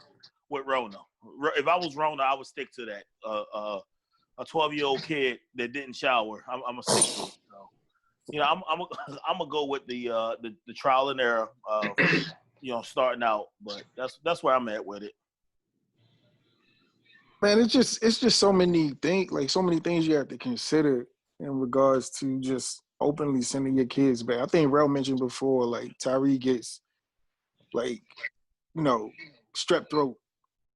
Rona. If I was Rona, I would stick to that. A 12-year-old kid that didn't shower, I'm gonna stick to it. So, I'm gonna go with the trial and error, starting out. But that's where I'm at with it. Man, it's just so many things, you have to consider in regards to just openly sending your kids back. I think Rel mentioned before, like Tyree gets strep throat.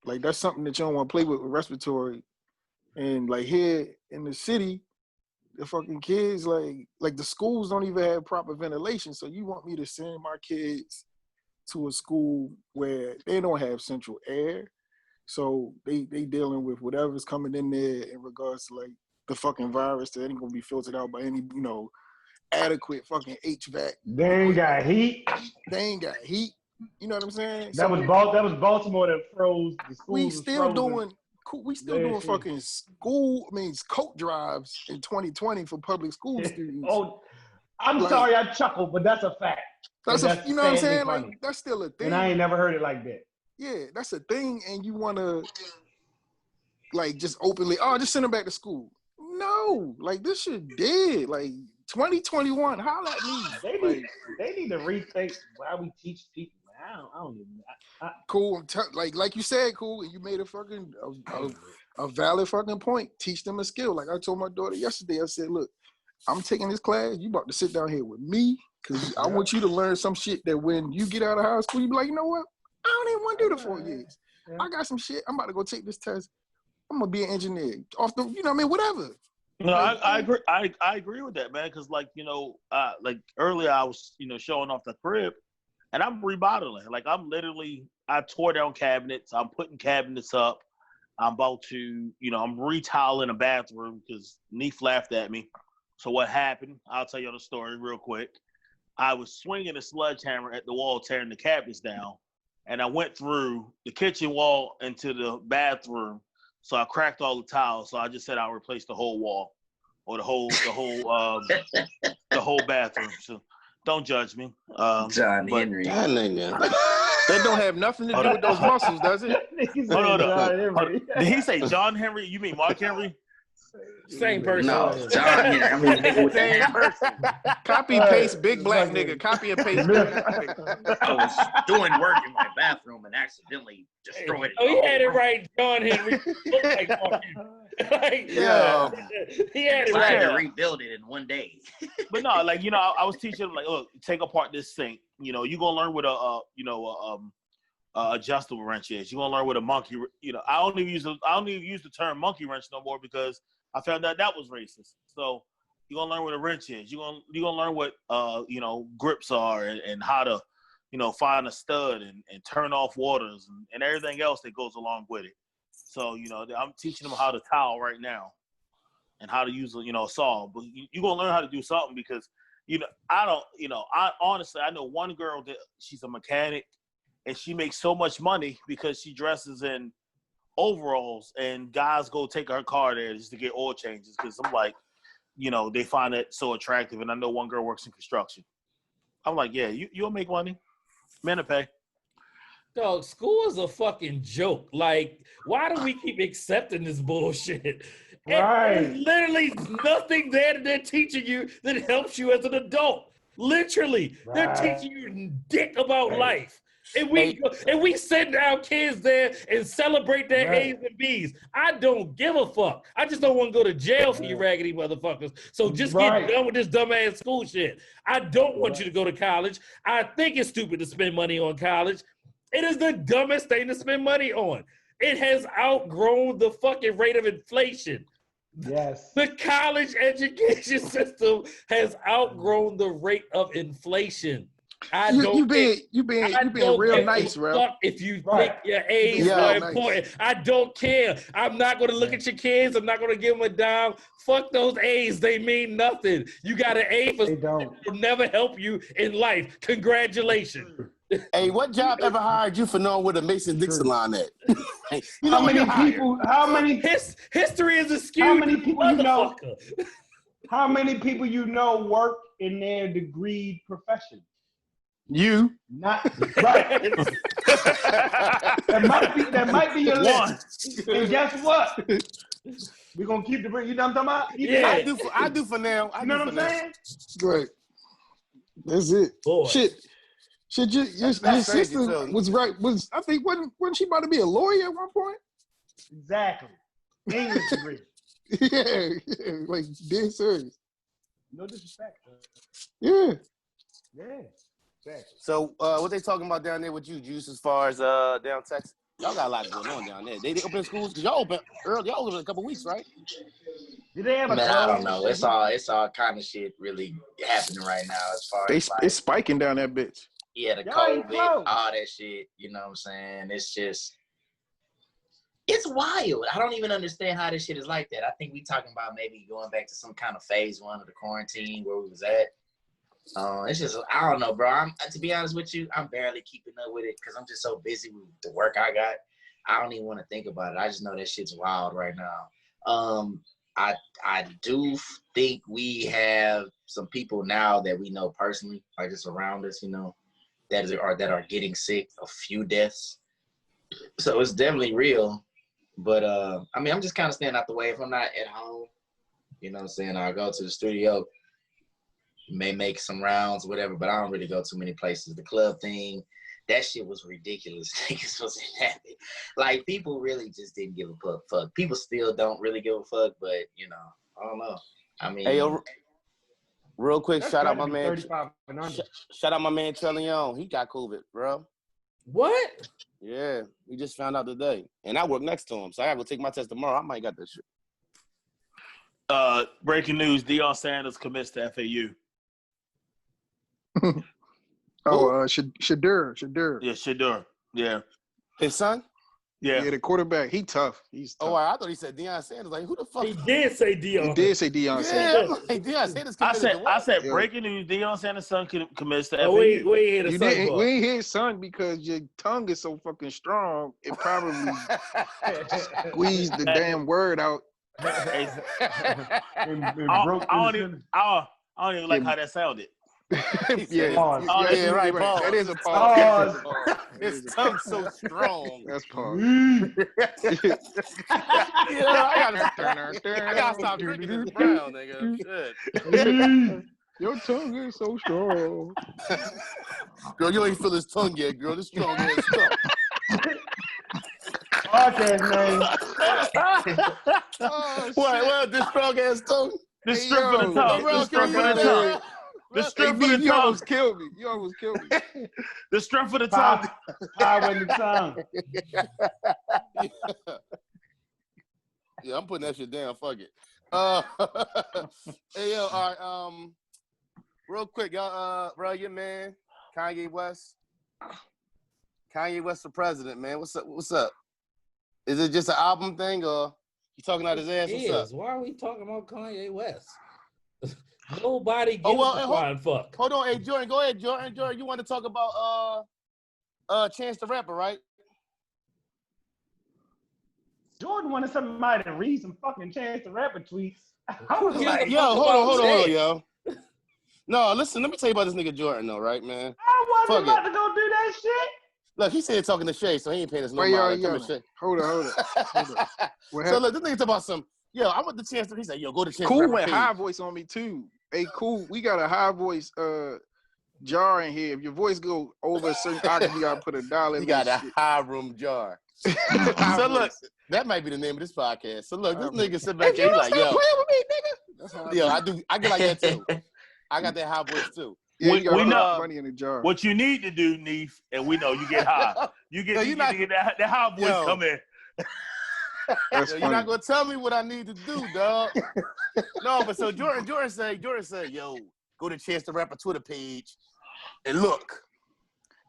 Like that's something that you don't want to play with respiratory. And like here in the city, the fucking kids, like the schools don't even have proper ventilation. So you want me to send my kids to a school where they don't have central air? So they dealing with whatever's coming in there in regards to like the fucking virus that ain't gonna be filtered out by any, adequate fucking HVAC. They ain't got heat. You know what I'm saying? That was Baltimore that froze the school. We still doing fucking school, coat drives in 2020 for public school students. Oh, I'm sorry I chuckled, but that's a fact. You know what I'm saying? Funny. Like that's still a thing. And I ain't never heard it like that. Yeah, that's a thing, and you want to, just openly, just send them back to school. No, this shit dead. 2021, holla at me. They need to rethink why we teach people. I don't even. Cool, like you said, cool, and you made a valid fucking point. Teach them a skill. Like I told my daughter yesterday, I said, look, I'm taking this class. You about to sit down here with me, because I want you to learn some shit that when you get out of high school, you be like, you know what? I don't even want to do the 4 years. Yeah. I got some shit. I'm about to go take this test. I'm gonna be an engineer. Off the, whatever. No, I agree. I agree with that, man. Because earlier I was, showing off the crib, and I'm remodeling. I tore down cabinets. I'm putting cabinets up. I'm about to, I'm retiling a bathroom because Neef laughed at me. So what happened? I'll tell you the story real quick. I was swinging a sledgehammer at the wall, tearing the cabinets down. And I went through the kitchen wall into the bathroom, so I cracked all the tiles. So I just said I'll replace the whole wall, or the whole bathroom. So don't judge me. John Henry. That don't have nothing to do with those muscles, does it? Did he say John Henry? You mean Mark Henry? Same person. No, John Henry. I mean, nigga with same person. Copy paste, big black nigga. Copy and paste. I was doing work in my bathroom and accidentally destroyed it. Oh, he had it right, John Henry. He had it I had to right. rebuild it in one day. But no, I was teaching him look, take apart this sink. You're gonna learn what adjustable wrench is. You're gonna learn what a monkey. I don't even use the term monkey wrench no more because I found out that was racist. So you're gonna learn what a wrench is. You're gonna learn what grips are and how to find a stud and turn off waters and everything else that goes along with it. So I'm teaching them how to towel right now and how to use a saw. But you're gonna learn how to do something because I honestly I know one girl that she's a mechanic and she makes so much money because she dresses in overalls and guys go take her car there just to get oil changes because I'm like, they find it so attractive. And I know one girl works in construction. I'm like, yeah, you'll make money. Men to pay. Dog, school is a fucking joke. Like, why do we keep accepting this bullshit? Right. And there's literally nothing there that they're teaching you that helps you as an adult. Literally, they're teaching you dick about life. And we send our kids there and celebrate their A's and B's. I don't give a fuck. I just don't want to go to jail for you raggedy motherfuckers. So just get done with this dumbass school shit. I don't want you to go to college. I think it's stupid to spend money on college. It is the dumbest thing to spend money on. It has outgrown the fucking rate of inflation. Yes. The college education system has outgrown the rate of inflation. You being real nice, bro. Fuck if you Right. think your A's Yeah, are nice. important. I don't care. I'm not going to look at your kids. I'm not going to give them a dime. Fuck those A's. They mean nothing. You got an A for They don't. will never help you in life. Congratulations. Hey, what job ever hired you for knowing where the Mason-Dixon line at? You know How when many you're hired. people? How many? History is a skewed How many people you know? motherfucker. How many people you know work in their degree profession? You. Not right. That might be your list. And guess what? We're gonna keep the bring. You know what I'm talking about? Yeah. I do for now. You know what I'm saying? Right. That's it. Boy. Shit, your That's crazy, sister too. was right. I think wasn't she about to be a lawyer at one point? Exactly. English degree. yeah, like dead serious. No disrespect. Yeah. Yeah. Exactly. So, what they talking about down there with you, Juice, as far as down Texas? Y'all got a lot going on down there. They open schools? Because y'all open early. Y'all open in a couple weeks, right? Did they have a Man, I don't close? know. It's all kind of shit really happening right now as far as like, It's spiking down that bitch. yeah, the Y'all ain't COVID, close. all that shit. You know what I'm saying? It's just, it's wild. I don't even understand how this shit is like that. I think we talking about maybe going back to some kind of phase 1 of the quarantine where we was at. It's just, I don't know, bro. To be honest with you, I'm barely keeping up with it because I'm just so busy with the work I got. I don't even want to think about it. I just know that shit's wild right now. I do think we have some people now that we know personally, like just around us, you know, that are getting sick. A few deaths, so it's definitely real. But I mean, I'm just kind of staying out the way. If I'm not at home, you know what I'm saying, I'll go to the studio, may make some rounds, whatever. But I don't really go too many places. The club thing, that shit was ridiculous. Niggas wasn't happy. Like, people really just didn't give a fuck. People still don't really give a fuck, but, you know, I don't know. I mean, Hey, yo, real quick, That's shout out gotta my be man. 35 and under. Shout out my man Trellion. He got COVID, bro. What? Yeah, we just found out today. And I work next to him, so I gotta go take my test tomorrow. I might got that shit. Breaking news: Deion Sanders commits to FAU. Shadur. Yeah, Shedeur. Yeah, His son? yeah. Yeah, the quarterback. He tough. He's tough. Oh, I thought he said Deion Sanders. Like, who the fuck? He did say He Dion. did say Deion Yeah, Sanders. I'm like, Deion Sanders I committed said, to what? I said, Yeah. breaking news: Deion Sanders' son commits to Oh, FAU. we ain't hear the You son didn't. part. We ain't his son because your tongue is so fucking strong. It probably squeezed the damn word out. Hey, And I broke don't in even, I don't even like how that sounded. yeah, Pause. Yeah, right, you're pause. That is a pause. Pause. His tongue's so strong. That's pause. Yeah, I gotta stop drinking this brown, nigga. Shit. Your tongue is so strong. Girl, you ain't feel his tongue yet, girl. This strong ass tongue. Podcast name. Oh, What, this strong ass tongue? The Hey, strength of the yo, tongue. bro, The strength can of the you tongue. imagine? The Hey, strength of D, the you tongue. almost killed me. You almost killed me. The strength of the tongue. Power in the tongue. Yeah, I'm putting that shit down. Fuck it. Hey, yo, all right. Real quick, y'all. Bro, your man, Kanye West. Kanye West for president, man. What's up? What's up? Is it just an album thing, or you talking out his ass? What's up? Why are we talking about Kanye West? Nobody gives Oh, well, a flying fuck. Hold on, hey Jordan, go ahead, Jordan. Jordan, you want to talk about Chance the Rapper, right? Jordan wanted somebody to read some fucking Chance the Rapper tweets. I was Who like, gives a Yo, fuck hold about on, Chance? yo. No, listen, let me tell you about this nigga Jordan, though, right, man? I wasn't Fuck about to go do that shit. Look, he said talking to Shay, so he ain't paying us no Why y'all mind. Come yelling? to Shay. Hold on. What So happened? look, this nigga talking about some. Yo, I want the Chance to. He said, yo, go to Chance. Cool Rapper went page. high voice on me too. Hey, Cool, we got a high voice jar in here. If your voice go over a certain octave, you gotta put $1 in. He got that a high room jar. shit. So look, that might be the name of this podcast. So look, this nigga sit If back you here, he don't like, stop yo, playing with me, nigga. That's how I yo, do. I get like that too. I got that high voice too. Yeah, We- you gotta we put know- money in the jar. What you need to do, Neef, and we know you get high. You Yo, get, you you not- get that high voice Yo. come in. That's Yo, funny. you're not gonna tell me what I need to do, dog. No, but so Jordan said, yo, go to Chance the Rapper Twitter page and look.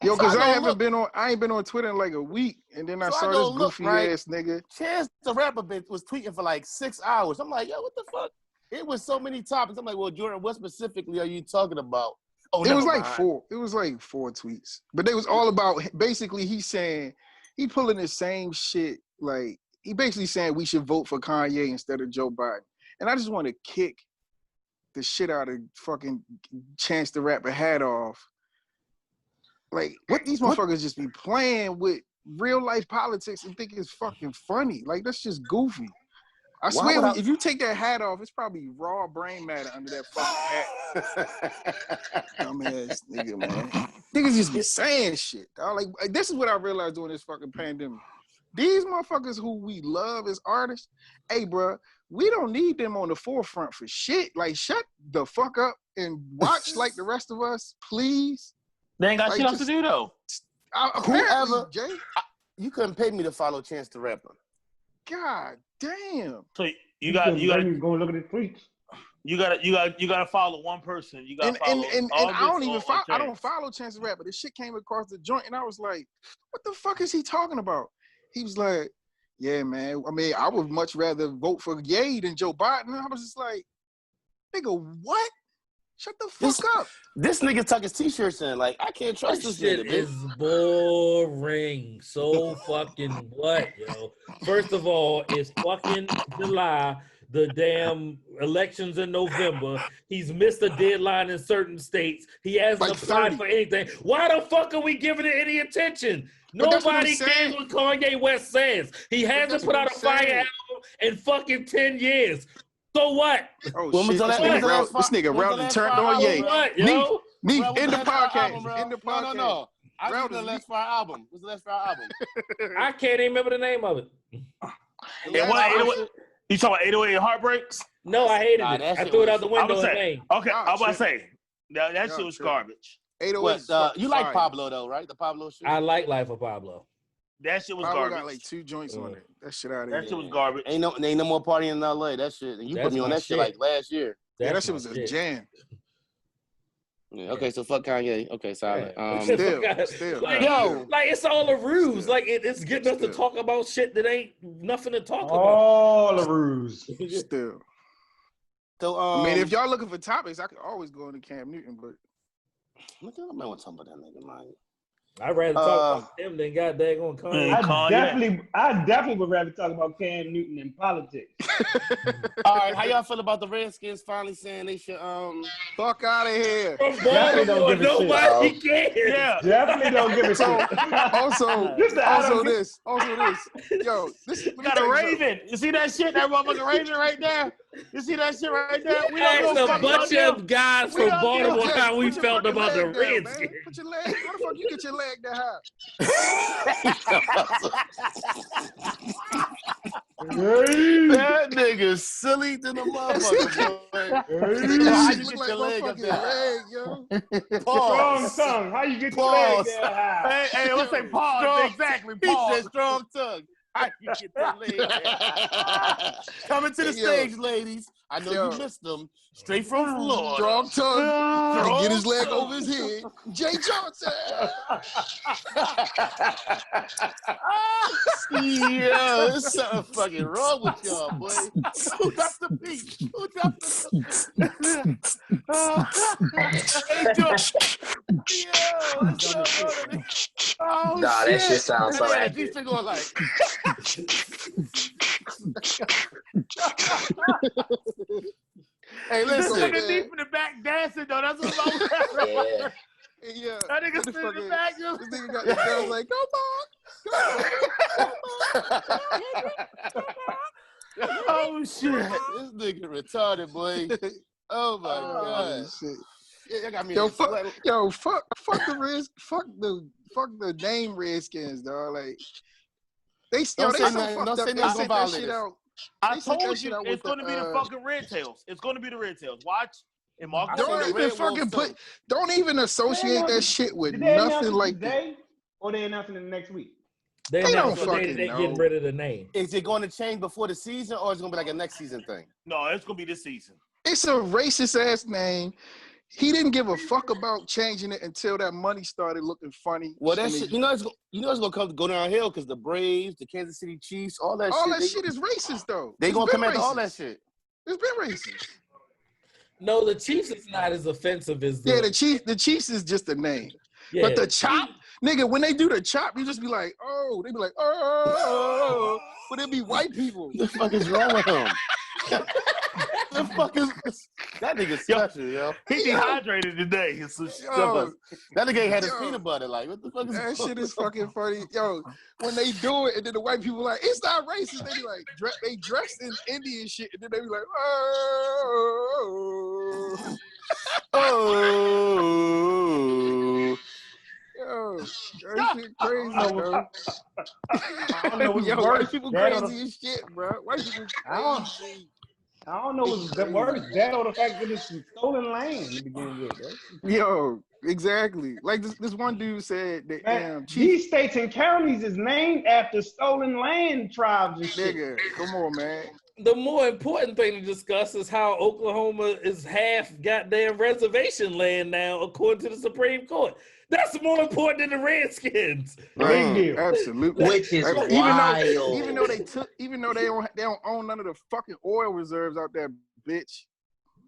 Yo, So cause I go haven't look. been on. I ain't been on Twitter in like a week, and then I So I saw go this look, goofy right? ass nigga. Chance the Rapper was tweeting for like 6 hours. I'm like, yo, what the fuck? It was so many topics. I'm like, well, Jordan, what specifically are you talking about? Oh, It was never like mind. 4. It was like 4 tweets, but they was all about. Basically, he's saying he pulling the same shit. Like he basically saying we should vote for Kanye instead of Joe Biden. And I just want to kick the shit out of fucking Chance the Rapper hat off. Like, what these motherfuckers just be playing with real life politics and think it's fucking funny. Like, that's just goofy. I swear, would I- if you take that hat off, it's probably raw brain matter under that fucking hat. Dumbass nigga, man. Niggas just be saying shit, dog. Like, this is what I realized during this fucking pandemic. These motherfuckers who we love as artists, hey, bro, we don't need them on the forefront for shit. Like, shut the fuck up and watch like the rest of us, please. They ain't got Like, shit else to just- do though. Apparently, Whoever- Jay. You couldn't pay me to follow Chance the Rapper. God damn. So you got go look at the tweets. you gotta follow one person. You gotta follow. And I August don't even or follow. I don't Chance. follow Chance the Rapper. This shit came across the joint, and I was like, "What the fuck is he talking about?" He was like, "Yeah, man. I mean, I would much rather vote for Ye than Joe Biden." And I was just like, "Nigga, what? Shut the fuck up." This nigga tuck his t-shirts in. Like, I can't trust This this shit nigga, is bitch. boring. So fucking what, yo? First of all, it's fucking July. The damn elections in November. He's missed a deadline in certain states. He hasn't Like applied 30. for anything. Why the fuck are we giving it any attention? But that's what I'm Nobody cares saying. what Kanye West says. He hasn't that's put what out I'm a fire saying. album in fucking 10 years. So what? Oh When was shit! the This last- when was nigga the last Rowdy- this fi- nigga when was the Rowdy last turned fire on album, Ye. So what, Neef, yo? Neef, Bro, what's in the last fire podcast. album, bro? In the podcast. No. I Rowdy, just the last fire album. What's the last fire album? I can't even remember the name of it. And what 808 you talking about 808 Heartbreaks? No, I hated Nah, it. that I shit threw it was- out the I window would in say- vain. Okay, Y'all I was about to tripping. say that Y'all shit was tripping. garbage. 808. What, you like fire. Pablo though, right? The Pablo shit. I like Life of Pablo. That shit was Pablo garbage. got like 2 joints on Yeah. it. That shit out of That here. shit was garbage. Ain't no more partying in LA. That shit. And you That's put me on my that shit shit. like last year. Yeah, that That's shit my was a shit. jam. Yeah, okay, so fuck Kanye. Okay, solid. Yeah. Still. Like, Yo. like it's all a ruse. Still. Like it's getting us to Still. talk about shit that ain't nothing to talk All the ruse. Still. So I mean, if y'all looking for topics, I could always go into Cam Newton, but look, I might want to talk about that nigga, man. I'd rather talk about him than got daggone Kanye. I definitely would rather talk about Cam Newton and politics. All right, how y'all feel about the Redskins finally saying they should fuck out of here. From Definitely don't Baltimore, give a shit. nobody cares. Yeah. Definitely don't give a So, shit. also This the Adam- this. Yo, this We got a Raven. You see that shit? That motherfucking Raven right there? You see that shit right there? We don't Ask give a a fuck about bunch them. of guys We from don't give a Baltimore fuck. how we Put your felt fucking about the leg down, man. Redskins. Put your leg. How the fuck you get your leg that high? that nigga silly than a motherfucker, boy. How you Look get your leg up motherfucking there? leg, yo. Strong tongue. How you get your Pause. leg that high? Hey, let's say pause. Strong- Exactly, He pause. said strong tongue. How you get that leg there? Coming to the Yo. stage, ladies. I know Yo. you missed them. Straight from Florida. Strong tongue. Trying to get his leg Strong over his head. Jay Johnson. Yeah, there's something fucking wrong with y'all, boy. Who dropped the beat? Who dropped the Hey, Joe. Yo, what's up, brother? Oh, Nah, shit. that shit sounds so Yeah, accurate. these things going like. Hey, This listen. nigga deep in the back dancing though. That's what I'm saying. Yeah. Yeah. That nigga This sitting in the fucking- back. This nigga got the girls like, Oh shit. This nigga retarded, boy. Oh my oh, god. shit. Yeah, y'all got me. Yo, in fuck, sweat. yo, fuck the Reds, fuck the name Redskins, dog. Like they still Don't they say so nothing- fucked don't up. say They nothing sent gonna that violate shit us. out. I They sent that told shit you out it's with going to be the fucking Red Tails. It's going to be the Red Tails. Watch and mark I my seen Don't the even Red fucking Wolves, put. too. Don't even associate announce that it- shit with Did they announce nothing it like that. today, or they announcing it next week? They They don't announced today that fucking they know. getting rid of the name. Is it going to change before the season, or is it going to be like a next season thing? No, it's gonna be this season. It's a racist ass name. He didn't give a fuck about changing it until that money started looking funny. Well, that And shit, it's going to go downhill because the Braves, the Kansas City Chiefs, all that all shit. that shit is racist though. They It's going to been come after all racist. that shit. It's been racist. No, the Chiefs is not as offensive as the. Yeah, the Chiefs is just a name. yeah. But the chop, nigga, when they do the chop, you just be like, oh, they be like, oh, but it be white people. What the fuck is wrong with him? The fuck is that nigga special, yo? He dehydrated today. It's some shit. Yo, That nigga ain't had his Yo. peanut butter. Like, what the fuck is that shit is fucking funny. Yo, when they do it, and then the white people like, it's not racist. They be like, they dress in Indian shit, and then they be like, oh. Oh. Yo, that shit crazy, bro. I don't know what's Yo, worse. white people that or crazy as shit, bro. White people crazy. I don't know what's worse. That or the fact that it's some stolen land to begin with. Bro. Yo, exactly. Like this one dude said that Man, Chief these states and counties is named after stolen land tribes and shit. nigga, come on, man. The more important thing to discuss is how Oklahoma is half goddamn reservation land now, according to the Supreme Court. That's more important than the Redskins. Big deal. Absolutely. Which is Even wild. though they don't own none of the fucking oil reserves out there, bitch.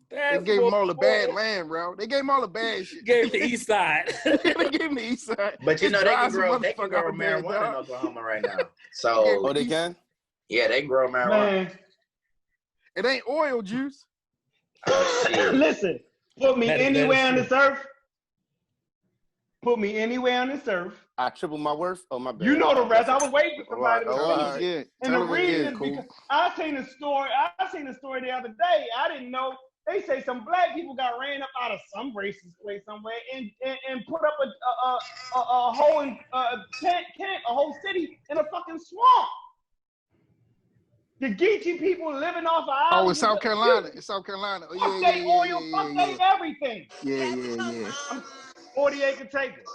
That's They gave them more all the bad important. land, bro. They gave them all the bad shit. Gave the East Side. They gave them the east side. But you Just know, drive some they can motherfucker grow out there, marijuana in dog. Oklahoma right now. So Oh, they can? yeah, they can grow marijuana. Man, It ain't oil juice. Oh, shit. listen, put me That is anywhere on true. this earth. Put me anywhere on this earth. I triple my worth. Oh, my bad. You know the rest. I was waiting for somebody to Oh, finish. all right. Yeah. And Tell the them again, reason is cool. because I seen a story the other day. I didn't know. They say some black people got ran up out of some racist place somewhere and put up a whole tent, a whole city in a fucking swamp. The Geechee people living off of Oh, islands. in South Carolina. In South Carolina. Oh, Fuck yeah, they yeah, oil, yeah, fuck yeah, they yeah. everything. Yeah. 40 acre takers.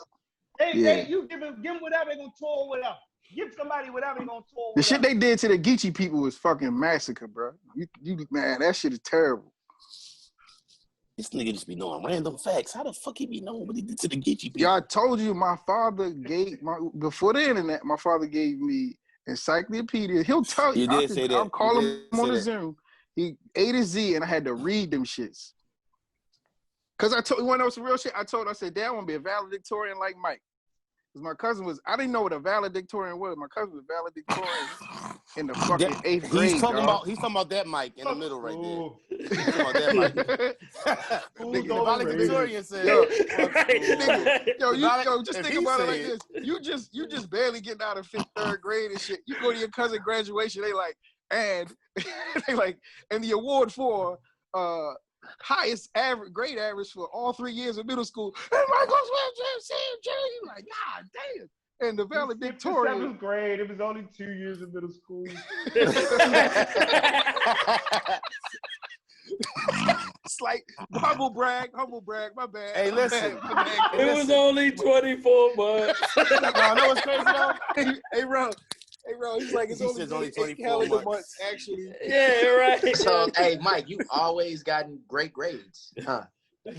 Yeah. You give them whatever, they're gonna tour whatever. Give somebody whatever, they're gonna tour The whatever. shit they did to the Geechee people was fucking massacre, bro. You man, that shit is terrible. This nigga just be knowing random facts. How the fuck he be knowing what he did to the Geechee people? Yeah, I told you my father gave before the internet, my father gave me encyclopedia. He'll tell you. You did say that. I'll call You him did on say the that. Zoom. He A to Z, and I had to read them shits. Cause I told you, want to know some real shit? I said, Dad, I want to be a valedictorian like Mike. Because my cousin was, I didn't know what a valedictorian was. My cousin was valedictorian in the fucking eighth grade. He's talking dog. about that mic in the middle right there. Ooh. He's talking about that mic. Who's Nigga, the overrated? valedictorian said, Yo, Right. Yo, just If think he about it like said- this. You just barely getting out of third grade and shit. You go to your cousin graduation, they like, and they like, and the award for highest grade average for all 3 years of middle school. And Michael Smith, like, God damn. And the valedictorian. 7th grade. It was only 2 years of middle school. It's like humble brag, my bad. Hey, my listen. bad, my bad. It was only 24 months. No, know what's crazy though? Hey, bro. He's like, it's He only, says only 8 24 calendar months. months, actually. Yeah, right. So hey, Mike, you always gotten great grades, huh?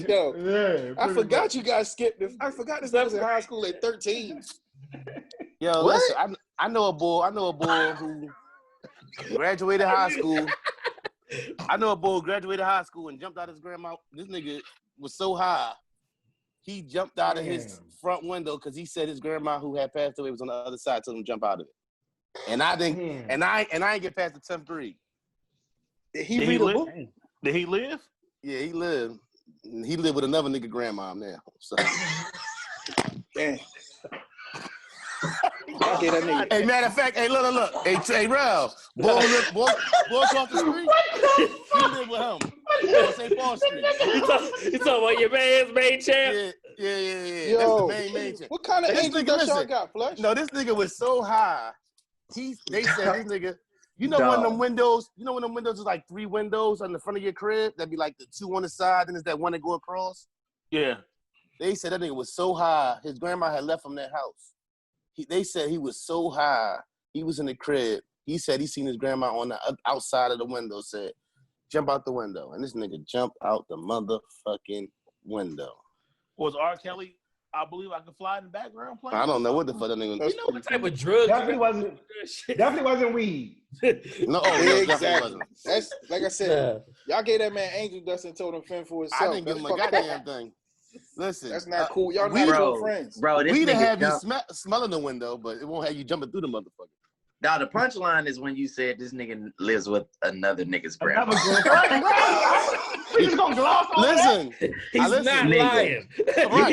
Yo, Yeah, I pretty forgot much. you guys skipped it. I forgot this I was in high school at 13. Yo, What? listen, I know a boy who graduated high school. I know a boy who graduated high school and jumped out his grandma. This nigga was so high, he jumped out of his Damn. front window because he said his grandma who had passed away was on the other side, told him to jump out of it. And I didn't, Damn. and I ain't get past the 10th grade. Did he Did read he a live? book? Did he live? Yeah, he lived. He lived with another nigga grandma now. So. Damn. I hear that nigga. Hey, matter of fact, hey, look. Hey, Ralph, boy off the street, he live with him on St. Paul Street. You talking about your man's main champ? Yeah. Yo, That's the main chick. what kind of This angel nigga, dust y'all listen. got, Flush? No, this nigga was so high. They said this nigga, you know when them windows, is like 3 windows on the front of your crib, that'd be like the 2 on the side, and there's that one that go across. Yeah. They said that nigga was so high, his grandma had left him that house. They said he was so high. He was in the crib. He said he seen his grandma on the outside of the window. Said, "Jump out the window," and this nigga jumped out the motherfucking window. Was R. Kelly? I believe I could fly in the background playing. I don't know what the fuck that nigga. You know what type of drugs? Definitely wasn't weed. No, Exactly. That's like I said. Y'all gave that man angel dust and told him fend for I himself. didn't give him a That's fucked up. goddamn thing. Listen, That's not cool. Y'all we- not cool friends. Bro, this we to nigga have you jump- smelling the window, but it won't have you jumping through the motherfucker. Now the punchline is when you said this nigga lives with another nigga's grandma. We just gonna gloss over that? Listen, He's listen, not nigga. lying. You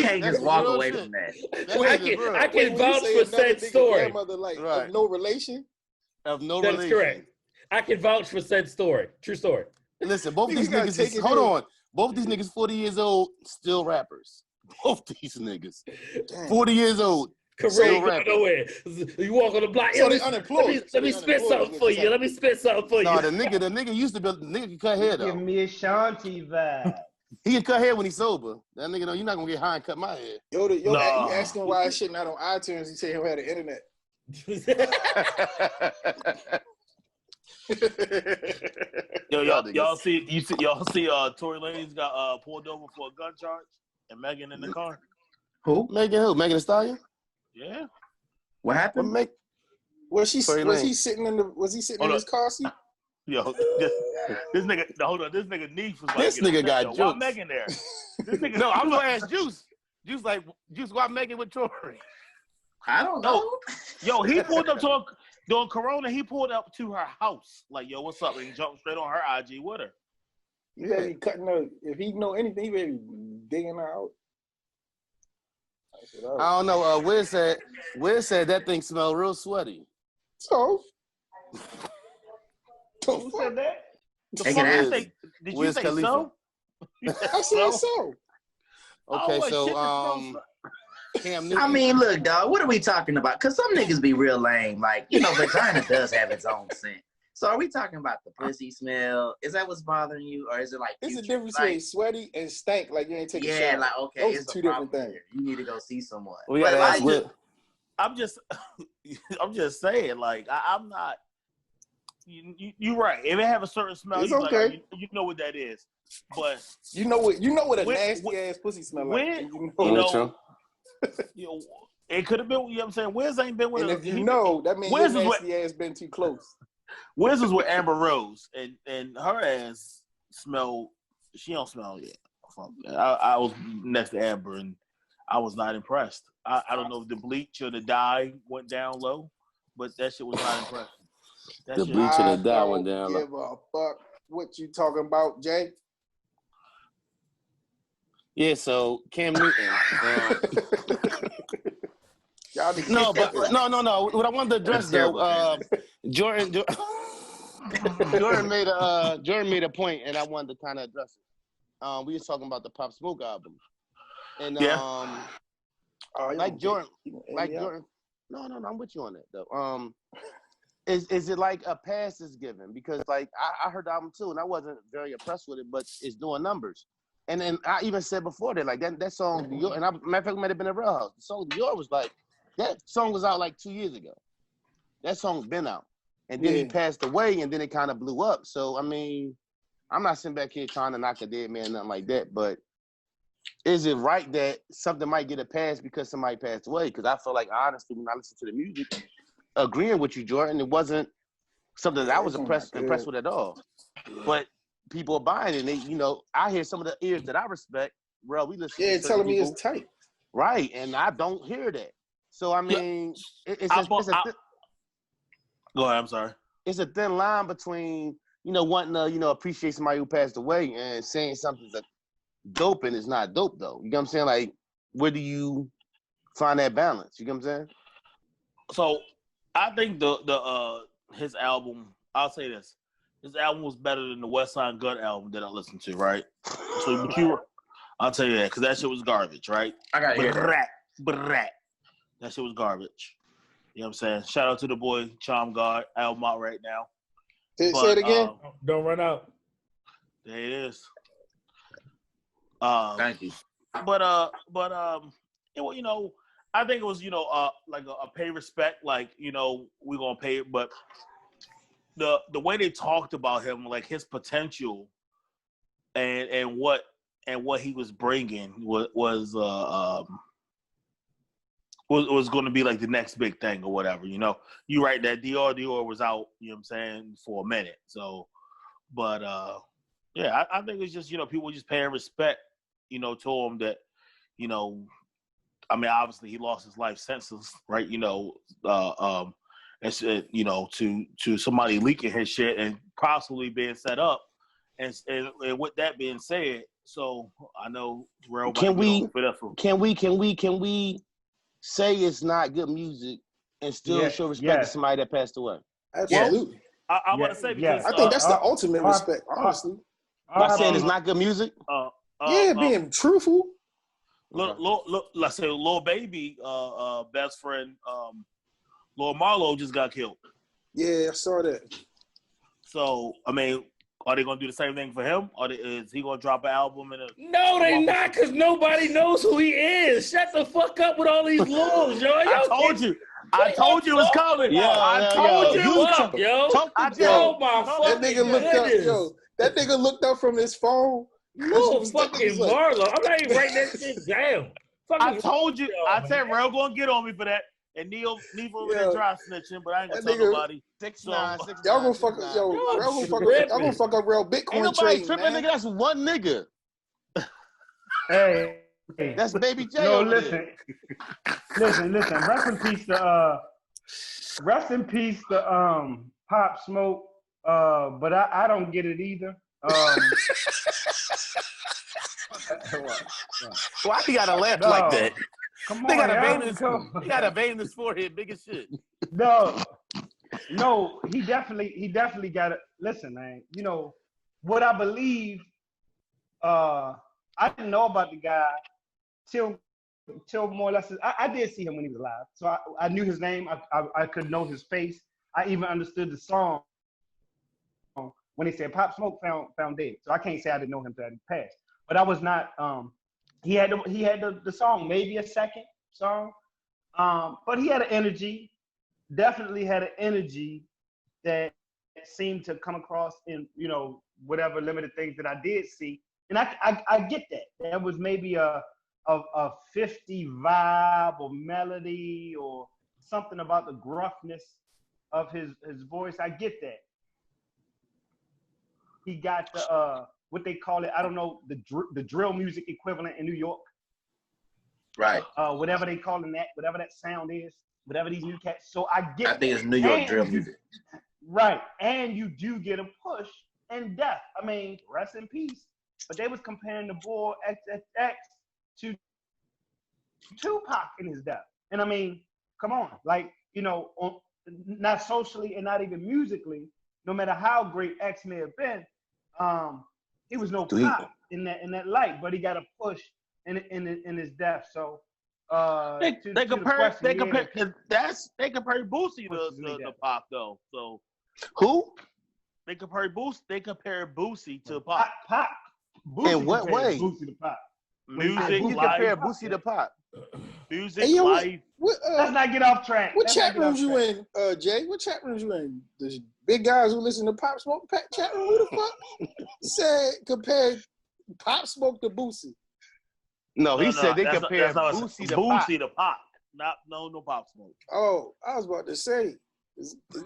can't That's just walk real away shit. from that. I can Wait, when you vouch say for another said nigga story. grandmother, like, Right. of no relation? of no That is relation. correct. I can vouch for said story. True story. Listen, both Niggas these gotta niggas take is, it hold in. on. Both these niggas 40 years old, still rappers. Both these niggas. Damn. 40 years old. Career Still ain't going rapping. nowhere. You walk on the block. So Let they me- unemployed. Let me spit something for you. Let me spit something for No, you. the nigga used to be, the nigga can cut hair Give though. me a Shanti vibe. He can cut hair when he's sober. That nigga know you're not gonna get high and cut my hair. Yo, No. you asking why his shit not on iTunes? He said he had the internet. Yo, Y'all y'all niggas. see Tory Lanez got pulled over for a gun charge and Megan in the car. Who? Megan who? Megan Thee Stallion? Yeah. What What happened? make Was he Tory Lanez. sitting in Hold his up. car seat? Yo, this nigga, hold on, this nigga Neef was like, This nigga got why jokes. Megan there? This nigga, No, I'm gonna ask Juice. Juice like Juice, why Megan with Tory? I don't know. Yo, he pulled up to her during Corona. He pulled up to her house, like, yo, what's up? And he jumped straight on her IG with her. You better be cutting her. If he know anything, he better be digging her out. I don't know. Wiz said that thing smelled real sweaty. So, Who said that? The Hey, fuck can I you ask- say? Did you Wiz say Khalifa. so? I said so. Okay, Oh, so shit, that smells- Cam Newton. I mean, look, dog, what are we talking about? Because some niggas be real lame. Like, you know, vagina does have its own scent. So are we talking about the pussy smell? Is that what's bothering you? Or is it like It's a future? difference Like, between sweaty and stank. Like you ain't taking a yeah, shower. like, okay, Those it's are two a different problem things. here. You need to go see someone. We But, gotta like, ask Wiz. I'm just saying, like, I'm not. You're right. If it have a certain smell, It's you like, okay. you know what that is. But You know what a When- nasty ass pussy smell like. when- You you know. know, you know, it could have been. You know what I'm saying? Wiz ain't been with. And a- if you he- know, that means your Wiz is what- nasty ass been too close. Wiz was with Amber Rose, and her ass smell. She don't smell yet. I was next to Amber, and I was not impressed. I don't know if the bleach or the dye went down low, but that shit was not impressive. That The shit- bleach and the dye I went don't down. give a fuck what you talking about, Jay. Yeah, so Cam Newton. Y'all niggas No, but no. What I wanted to address That's terrible, though, man. Jordan made a point, and I wanted to kind of address it. We was talking about the Pop Smoke album, and Yeah. Oh, like Jordan, like Jordan. No, I'm with you on that though. Is it like a pass is given? Because like I heard the album too, and I wasn't very impressed with it, but it's doing numbers. And then I even said before that, like that song, Dior, and matter of fact, it might have been a Real House. The song Dior was like, that song was out like 2 years ago. That song's been out. And then he passed away, and then it kind of blew up. So, I mean, I'm not sitting back here trying to knock a dead man, nothing like that, but is it right that something might get a pass because somebody passed away? Because I feel like, honestly, when I listen to the music, agreeing with you, Jordan, it wasn't something that I was impressed with at all. But people are buying it. And they, you know, I hear some of the ears that I respect. Bro, we listen. Yeah, to telling me people, it's tight. right, and I don't hear that. So I mean, it's Go ahead. I'm sorry. it's a thin line between wanting to appreciate somebody who passed away and saying something's dope and it's not dope though. You know what I'm saying? Like, where do you find that balance? You know what I'm saying? So I think the his album. I'll say this: his album was better than the West Side Gun album that I listened to. Right. So, but I'll tell you that because that shit was garbage. Right. I gotta hear that. Brat. That shit was garbage. You know what I'm saying? Shout out to the boy Charm God album out right now. Say it again. Don't run out. There it is. Thank you. But I think it was, like a pay respect, like, we're gonna pay it, but the way they talked about him, like his potential and what he was bringing was going to be like the next big thing or whatever. You right, that Dior was out, you know what I'm saying, for a minute. So, but yeah, I think it's just people just paying respect, to him that, I mean, obviously he lost his life sentence, right? And to somebody leaking his shit and possibly being set up, and with that being said, so I know Terrell. Can we say it's not good music and still show respect to somebody that passed away? Absolutely. I want to say because I think that's the ultimate respect, honestly. By saying it's not good music. Being truthful. Let's say Lil Baby, best friend, Lil Marlo just got killed. Yeah, I saw that. So I mean, are they gonna do the same thing for him? Or is he gonna drop an album No, they not, because nobody knows who he is. Shut the fuck up with all these rules, yo. I told you it was coming. I told you. That nigga looked up. Yo, that nigga looked up from his phone. Little fucking Marlo. I'm not even writing that shit down. I told you. I said Rel gonna get on me for that. And Neil over there dry snitching, but I ain't gonna tell nobody. 6'9", y'all gonna fuck up, y'all gonna fuck up real Bitcoin. Ain't nobody tripping, nigga. That's one nigga. Hey, that's Baby J. No, listen. Rest in peace to Pop Smoke. But I don't get it either. Why you gotta laugh like that? Come They on, got a vein in his forehead, big as shit. No, he definitely got it. Listen, man. What I believe. I didn't know about the guy till more or less. I did see him when he was alive, so I knew his name. I could know his face. I even understood the song when he said Pop Smoke found dead. So I can't say I didn't know him till he passed. But I was not. He had the song, maybe a second song, but he had an energy. Definitely had an energy that seemed to come across in whatever limited things that I did see, and I get that. That was maybe a 50 vibe or melody or something about the gruffness of his voice. I get that. He got the what they call it, I don't know, the drill music equivalent in New York. Right. Whatever they calling that, whatever that sound is, whatever these new cats. So I get. I think it's New York drill music. Right, and you do get a push and death. I mean, rest in peace. But they was comparing the boy XXX to Tupac in his death. And I mean, come on, like not socially and not even musically. No matter how great X may have been, he was no Pac in that light. But he got a push in his death. So they compare Boosie to Pac though. So who? They compare Boosie to Pac. In what way? Boosie to Pac. Music, you compare Boosie to Pac. Music, life. Let's not get off track. What chat rooms you in, Jay? What chat rooms you in? The big guys who listen to Pop Smoke chat room. Who the fuck said compared Pop Smoke to Boosie? No, he said they compared Boosie to Pac. No Pop Smoke. Oh, I was about to say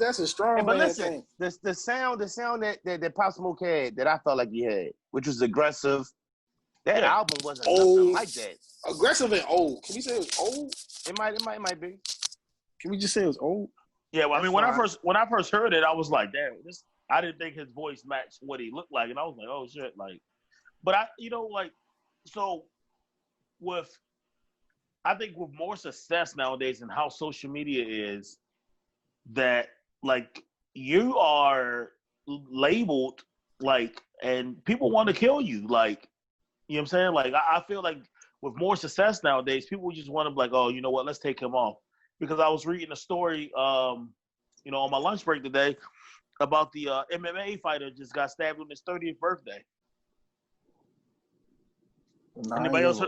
that's a strong but man listen, thing. the sound that Pop Smoke had that I felt like he had, which was aggressive. That album wasn't nothing like that. Aggressive and old. Can we say it was old? It might be. Can we just say it was old? Yeah, well, I mean, when I first heard it, I was like, damn, I didn't think his voice matched what he looked like, and I was like, oh shit, like, but I think with more success nowadays and how social media is, that like you are labeled like, and people want to kill you, like, you know what I'm saying? Like, I feel like with more success nowadays, people just want to be like, oh, you know what? Let's take him off. Because I was reading a story, on my lunch break today about the MMA fighter just got stabbed on his 30th birthday. Nah, Anybody else?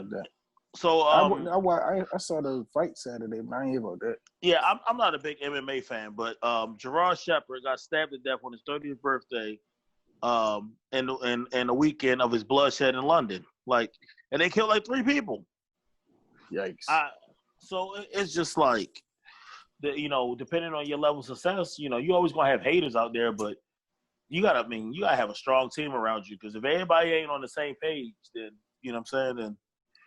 So I saw the fight Saturday, but I ain't hear about that. yeah, I'm not a big MMA fan, but Gerard Shepard got stabbed to death on his 30th birthday, in the weekend of his bloodshed in London. Like, and they killed like 3 people. Yikes. So it's just like, depending on your level of success, you always gonna have haters out there, but you gotta have a strong team around you, because if everybody ain't on the same page, then you know what I'm saying, then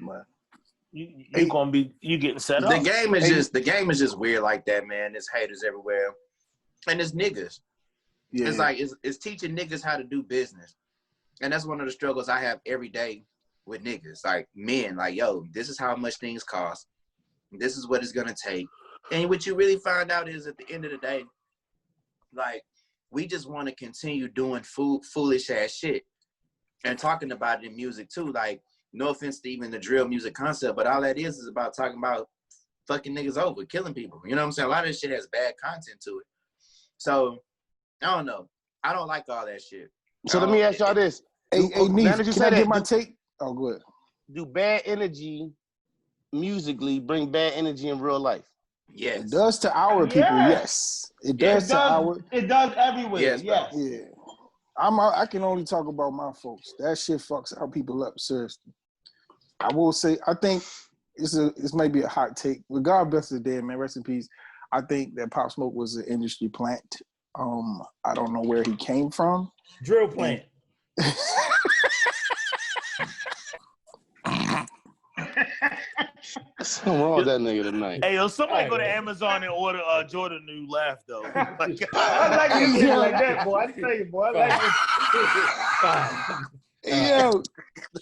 Right. you getting set up. The game is just weird like that, man. There's haters everywhere, and it's niggas. Yeah. It's like it's teaching niggas how to do business, and that's one of the struggles I have every day with niggas. Like men, like yo, this is how much things cost. This is what it's gonna take, and what you really find out is at the end of the day, like we just want to continue doing foolish ass shit, and talking about it in music too, like. No offense to even the drill music concept, but all that is about talking about fucking niggas over, killing people. You know what I'm saying? A lot of this shit has bad content to it. So, I don't know. I don't like all that shit. So let me ask y'all this. Hey, now that you can say I get that, my take? Oh, go ahead. do bad energy musically bring bad energy in real life? Yes. It does to our people, yes. It does to our. It does everywhere. Yes, Yes. bro. Yeah. I can only talk about my folks. That shit fucks our people up, seriously. I will say, I think this might be a hot take. But God bless the dead, man. Rest in peace. I think that Pop Smoke was an industry plant. I don't know where he came from. Drill plant. Something wrong with that nigga tonight. Hey, yo, somebody go to Amazon and order Jordan New Laugh, though. Like, I like you shit like that, boy. I tell you, boy. I like it. Yo,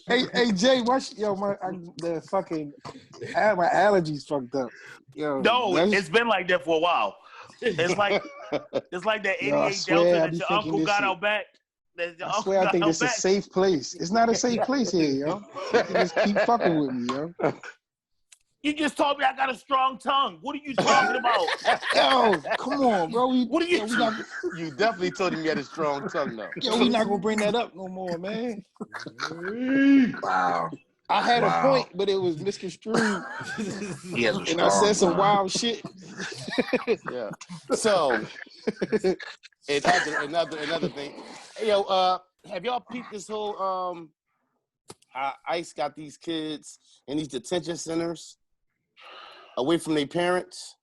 hey Jay, watch my allergies fucked up. Yo, no, it's been like that for a while. It's like that 88 Delta that your uncle got out back. I swear, I think it's a safe place. It's not a safe place here, yo. You can just keep fucking with me, yo. You just told me I got a strong tongue. What are you talking about? Yo, come on, bro. What are you? You definitely told him you had a strong tongue, though. Yo, we not gonna bring that up no more, man. Wow. I had a point, but it was misconstrued, and I said some wild shit. Yeah. So, another thing. Hey, yo, have y'all peeped this whole ICE got these kids in these detention centers away from their parents?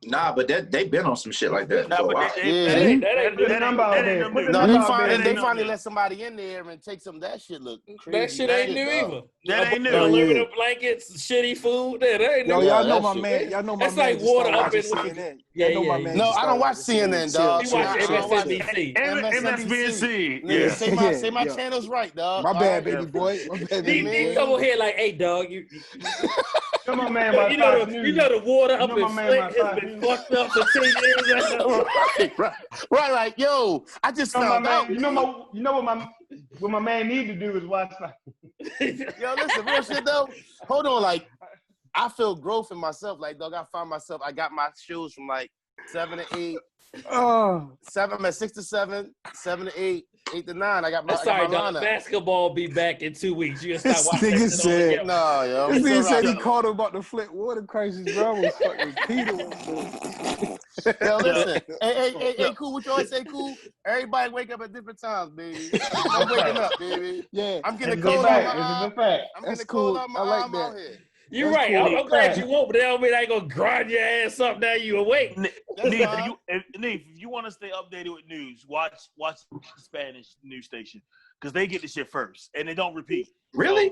Nah, but they've been on some shit like that. Nah, for a but while. Put the number out there. Put the No, number out there. they finally let somebody in there and take some. That shit look crazy. That shit ain't new either. That ain't new. Unlimited blankets, shitty food. That ain't new. Yo, y'all know that my shit. man. Y'all know my That's man. like just water started up in watching with CNN. Yeah, Y'all know my yeah, man No, just I don't started watch watching CNN, dog. We watch I don't watch MSNBC. MSNBC. Nigga, Yeah. say my channel's right, dog. My bad, All baby boy. My bad, He baby come boy. over here like, hey, dog, you Come on, man. About you know Fox the News. water up You know in my man Flint about has Fox been News. fucked up for 10 years. right. Like, yo, I just found out. You know what my man need to do is watch. Yo, listen, real shit though. Hold on, like, I feel growth in myself. Like, dog, I found myself. I got my shoes from like 7 to 8. Oh, 7, I'm at 6 to 7, 7 to 8, 8 to 9. I got my, Sorry, I got my dog. lineup. Basketball be back in 2 weeks. You gonna This stop watching nigga that shit said- all No, yo. this nigga It's said all he right. called him about the Flint water crisis, bro. I was fucking Peter. Yo, listen. Hey, cool. What you always say, cool? Everybody wake up at different times, baby. I'm waking up, baby. Yeah, I'm getting It's a a cold on fact. my It's a arm. fact. I'm That's getting a cold cool. on my I like arm that. out here. You're That's right. cool. I'm glad you won't, but that don't mean I ain't gonna grind your ass up now you awake. Neef, if you want to stay updated with news, watch the Spanish news station, because they get the shit first and they don't repeat. Really?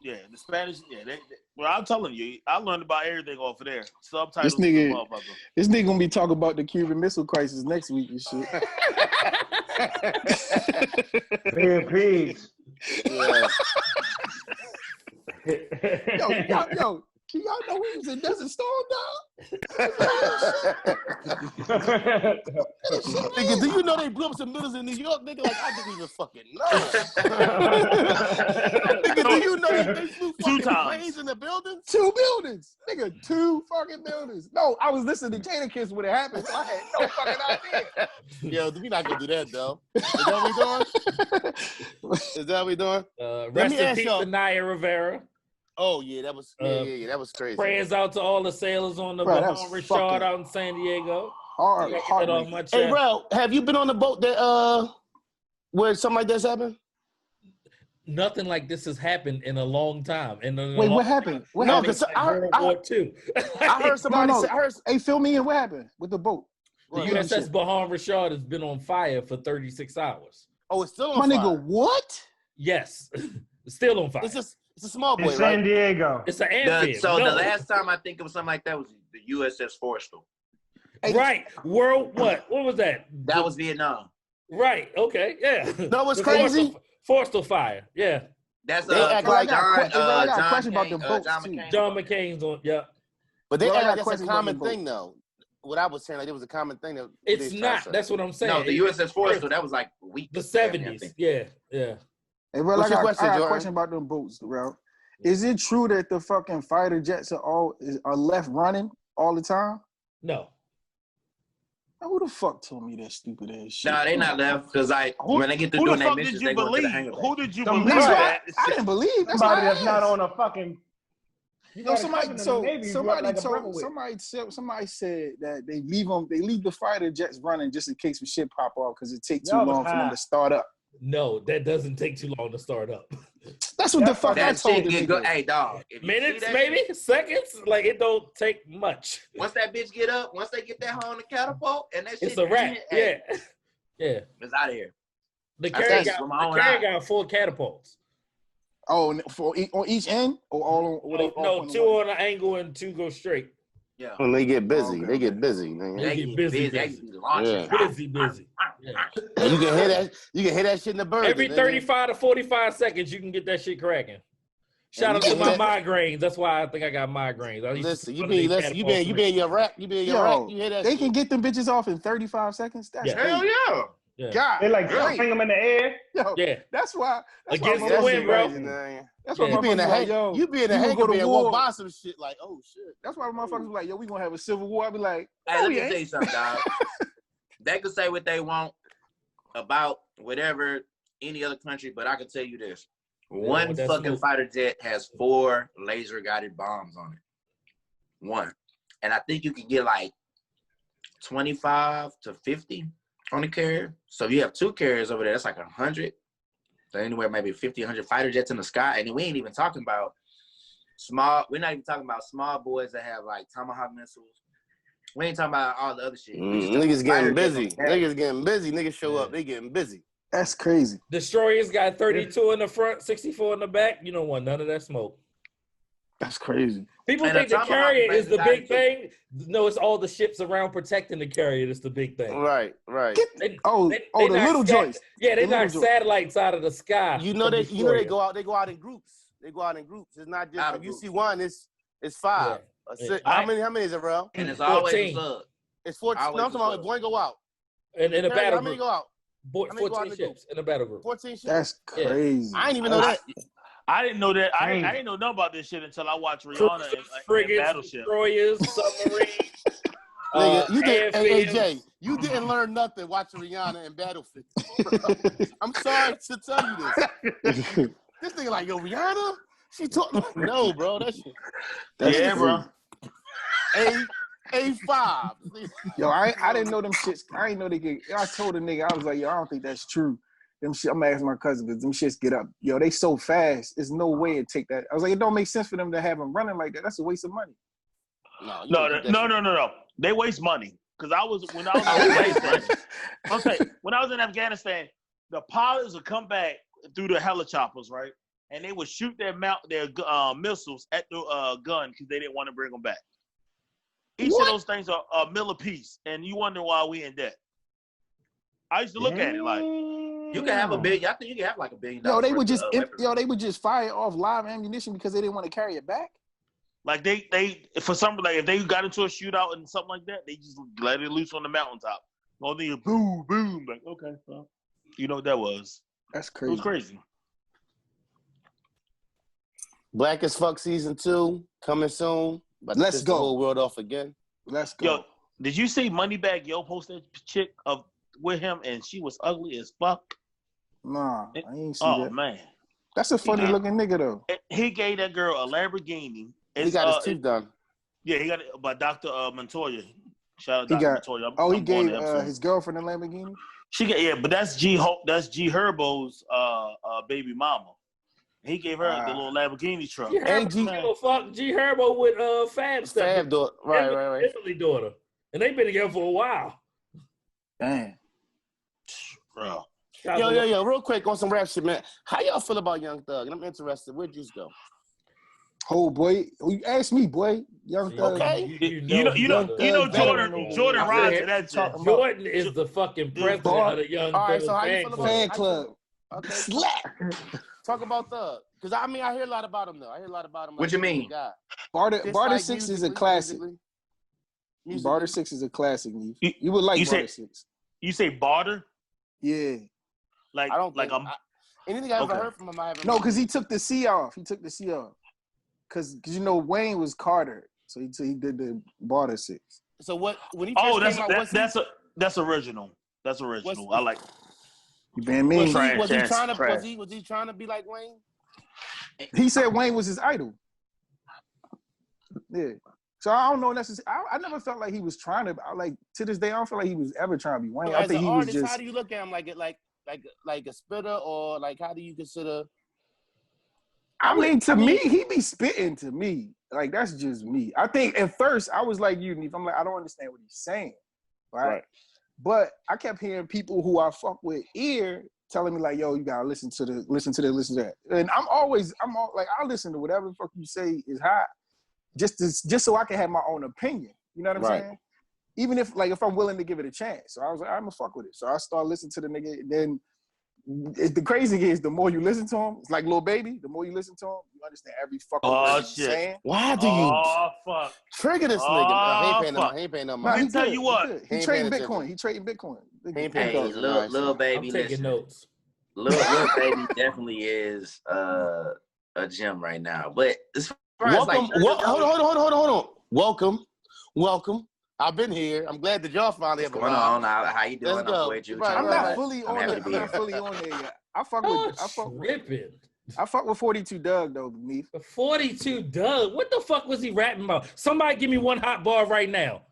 Yeah, the Spanish. Yeah, well, I'm telling you, I learned about everything off of there. Subtitles. This nigga- to the motherfucker. This nigga gonna be talking about the Cuban Missile Crisis next week and shit. Being pigs. Yeah. Yo, y'all know we was in Desert Storm, dog? Nigga, do you know they blew up some buildings in New York, nigga? Like, I didn't even fucking know. Nigga, do you know they flew fucking times. planes in the buildings? 2 buildings. Nigga, 2 fucking buildings. No, I was listening to Jadakiss when it happened, so I had no fucking idea. Yo, we not gonna do that, though. Is that what we doing? Is that what we doing? Rest me in ask peace y'all- to Naya Rivera. Oh yeah, that was that was crazy. Prayers out to all the sailors on the Bro, that's Bahamas Richard fucking out in San Diego. hard. Get that off my Heartbreaking. Hey, chest. bro, have you been on the boat that where something like this happened? Nothing like this has happened in a long time. Wait, what happened? What No, happened? because World War II. I heard somebody No. say. Hey, fill me in. What happened with the boat? The USS Bahamas Richard has been on fire for 36 hours. Oh, it's still My on fire. nigga, what? Yes, still on fire. It's a small In boy, San right? Diego. It's an amphib. So No. the last time I think it was something like that was the USS Forrestal. Right. World what? What was that? That was Vietnam. Right. Okay. Yeah. No, what's The crazy? Forrestal fire. Yeah. That's They act like- I got a question about the boats, too. John McCain's on. Yeah. But they Well, I act got like that's a questions about common the boat. thing, though. What I was saying, like it was a common thing. That It's they not. tried That's what I'm saying. No, the USS Forrestal, that was like a week. The 70s. Yeah. Yeah. Hey, bro, What's I your got question, a Jordan? question about them boats, bro. Is it true that the fucking fighter jets are left running all the time? No. Now, who the fuck told me that stupid ass shit? No, they not left because like Who, when they get to who the doing their fuck did missions, you they go to the believe? hangar. Who did you Some believe That's nigga. that? why I didn't believe. That's Somebody why I that's not asked. on a fucking. You No, got a cousin in the Navy, you grew up like a brother with. somebody said that they leave the fighter jets running just in case some shit pop off because it takes too Y'all was long for them high. to start up. No, that doesn't take too long to start up. That's what the fuck I That told shit the get good. nigga. Hey, dog. if you see Minutes, that maybe shit, seconds. Like it don't take much. once that bitch get up, once they get that hoe on the catapult, and that shit, It's a wrap. Yeah. Yeah. it's out of here. The That's carrier from my own got eye. 4 catapults. Oh, and on each end or all on? Or they all No, on the 2 one? on an angle and 2 go straight. Yeah. When they get busy, Okay, they get okay. busy. Man. They get busy. They be launching. Yeah. Busy. Yeah. And you can hear that. You can hear that shit in the bird. Every 35 to 45 seconds, you can get that shit cracking. Shout out you to get my migraines. That's why I think I got migraines. I used to Listen, see you one of these be catapults. in your rack. You be in your rack. Yo, You hear that? they shit. can get them bitches off in 35 seconds. That's Yeah. Hell yeah. Yeah. God, They like damn. swing them in the air. Yo, Yeah. that's why. That's Against why the motherfuckers wind, be bro. like- Man. That's why Yeah. You be in the motherfuckers like, hang. yo, You be in the you gonna hangar go to bay and war. walk by some shit like, oh shit. That's why motherfuckers be like, yo, we gonna have a civil war. I be like, Hey, no, let we me ain't. tell you something, dog. They could say what they want about whatever any other country, but I can tell you this: one that's fucking smooth. fighter jet has 4 laser guided bombs on it. One, and I think you could get like 25 to 50 on the carrier. So if you have 2 carriers over there, that's like 100. So anywhere maybe 50, 100 fighter jets in the sky, and then we ain't even talking about small. We're not even talking about small boys that have like Tomahawk missiles. We ain't talking about all the other shit. We just talking Niggas about fighter getting jets busy. on the carrier. Niggas getting busy. Niggas show Yeah. up. They getting busy. That's crazy. Destroyers got 32 in the front, 64 in the back. You don't want none of that smoke. That's crazy. People And think the the Tomahawk carrier is the basically big died, thing. No, it's all the ships around protecting the carrier that's the big thing. Right. They, Oh, they the knock little joints. Yeah, they The little knock joints. satellites out of the sky. You know from they destroyers. go out in groups. They go out in groups. It's not just Out if of you groups. see one, it's 5. Or Yeah. 6. I- How many is it, bro? And it's always 14. a sub. It's 14. No, I'm Always talking about a if one go out. in a Carrier, battle how many group. go out? How many go out 14 in the group? ships in a battle group. 14 ships. That's Yeah. crazy. I ain't even know that. I didn't know that. I Dang. didn't know nothing about this shit until I watched Rihanna Cruisers, and frigates, Battleship. destroyers, submarines. Nigga, you did. Hey, airfields. Jay, you didn't learn nothing watching Rihanna and Battlefield. bro. I'm sorry to tell you this. This nigga like, yo, Rihanna? She talk. No, bro. That shit. That's Yeah, crazy. bro. A5. Yo, I didn't know them shits. I didn't know they could. I told the nigga, I was like, yo, I don't think that's true. Them shit, I'm gonna ask my cousin because them shits get up. Yo, they so fast. There's no way to take that. I was like, it don't make sense for them to have them running like that. That's a waste of money. No. They waste money. Because when I was Oh, in they waste Afghanistan, okay, when I was in Afghanistan, the pilots would come back through the helichoppers, right? And they would shoot their missiles at the gun because they didn't want to bring them back. Each of those things are a $1 apiece, and you wonder why we in debt. I used to look at it like, You can have $1 billion. I think you can have like $1 billion. Yo, they would worth just of weaponry. they would just fire off live ammunition because they didn't want to carry it back. like they for some, like if they got into a shootout and something like that, they just let it loose on the mountaintop. All the boom, boom, like okay, well, you know what that was. That's It crazy. was crazy. Black as Fuck season 2 coming soon. But Let's piss go. the whole world off again. Let's go. Yo, did you see Moneybag Yo post that chick with him and she was ugly as fuck? Nah, I ain't see Oh that. man, That's a funny looking nigga though. He gave that girl a Lamborghini. He got his teeth done. Yeah, he got it by Dr. Montoya. Shout out He Dr. got. Montoya. Oh, he I'm going gave to him soon. his girlfriend a Lamborghini. She got but that's G Herbo's baby mama. He gave her the little Lamborghini truck. G Herbo, G- give a fuck. G Herbo with Fab stuff. Fab daughter. Right. Italy daughter, and they've been together for a while. Damn. Bro. Yo, real quick on some rap shit, man. How y'all feel about Young Thug? And I'm interested. Where'd you go? Oh boy, you asked me, boy. Young Thug. Okay. You know Jordan rides to that shit. Jordan is the fucking president of the Young All right, Thug so how you feel about Fan club. Okay. Slap. Talk about Thug. Because I hear a lot about him though. I hear a lot about him. What you mean? Barter Like 6 is a classic. Barter 6 is a classic. You would like Barter 6. You say Barter? Yeah. Like I don't like think, anything I ever heard from him, I haven't. No, because he took the C off. Because you know Wayne was Carter, so he did the Barter 6. So what? When he first came out, that's original. That's original. I like. You being mean? Was he trying to be like Wayne? He said Wayne was his idol. Yeah. So I don't know necessarily. I never felt like he was trying to. To this day, I don't feel like he was ever trying to be Wayne. So I think he artist, was just. How do you look at him? Like a spitter, or like how do you consider? I mean, to me, he be spitting to me. Like that's just me. I think at first I was like you, Neef. I'm like, I don't understand what he's saying, right? But I kept hearing people who I fuck with telling me like, yo, you gotta listen to that. And I'll listen to whatever the fuck you say is hot, just so I can have my own opinion. You know what I'm saying? Even if I'm willing to give it a chance. So I was like, I'm gonna fuck with it. So I started listening to the nigga. Then the crazy is the more you listen to him, it's like Lil Baby. The more you listen to him, you understand every fucking word he's saying. Why do you fuck. trigger this nigga? He ain't paying no money. Let me tell you what. He trading Bitcoin. He trading Bitcoin. Hey, Lil Baby, I'm taking notes. Lil Baby definitely is a gem right now. But as far as Welcome. Hold on. Welcome. I've been here. I'm glad that y'all finally have going on. How you doing? Let's go. I'm not fully on it yet. I fuck with 42 Doug though, Neef. 42 Doug. What the fuck was he rapping about? Somebody give me one hot bar right now.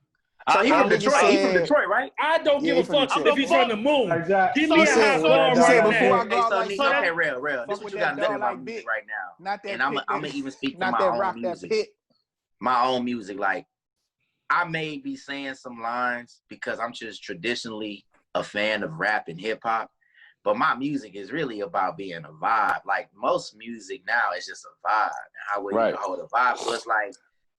So he's from Detroit. He's from Detroit, right? I don't give a fuck if he's from the moon. Exactly. Give me a hot bar right now. Okay, real. This is what you got to know about music right now. Not that. And I'm gonna even speak to my own music. My own music, like I may be saying some lines because I'm just traditionally a fan of rap and hip hop, but my music is really about being a vibe. Like most music now is just a vibe. How would you hold a vibe? So it's like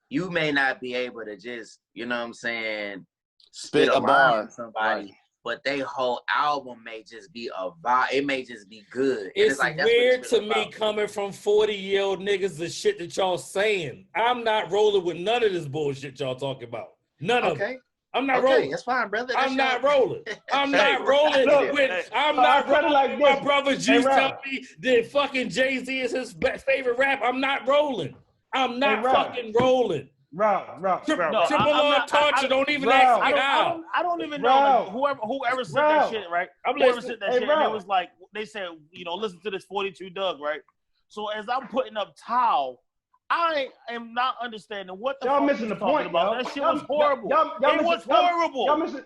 you may not be able to just, you know what I'm saying, spit a bar with somebody, but they whole album may just be a vibe. It may just be good. It's like, weird to me coming from 40-year-old niggas, the shit that y'all saying. I'm not rolling with none of this bullshit y'all talking about. None of it. I'm not rolling. That's fine, brother. I'm not rolling. I'm not rolling with. I'm not rolling like my brother Juice telling me that fucking Jay-Z is his favorite rap. I'm not rolling. I'm not fucking rolling. Triple entendre. Don't even ask me how. I don't even know. Like, whoever said that shit, right? Whoever said that shit, and it was like they said, listen to this 42 Doug, right? So as I'm putting up Towel, I am not understanding what the y'all fuck missing the point about. That shit was horrible. It was horrible.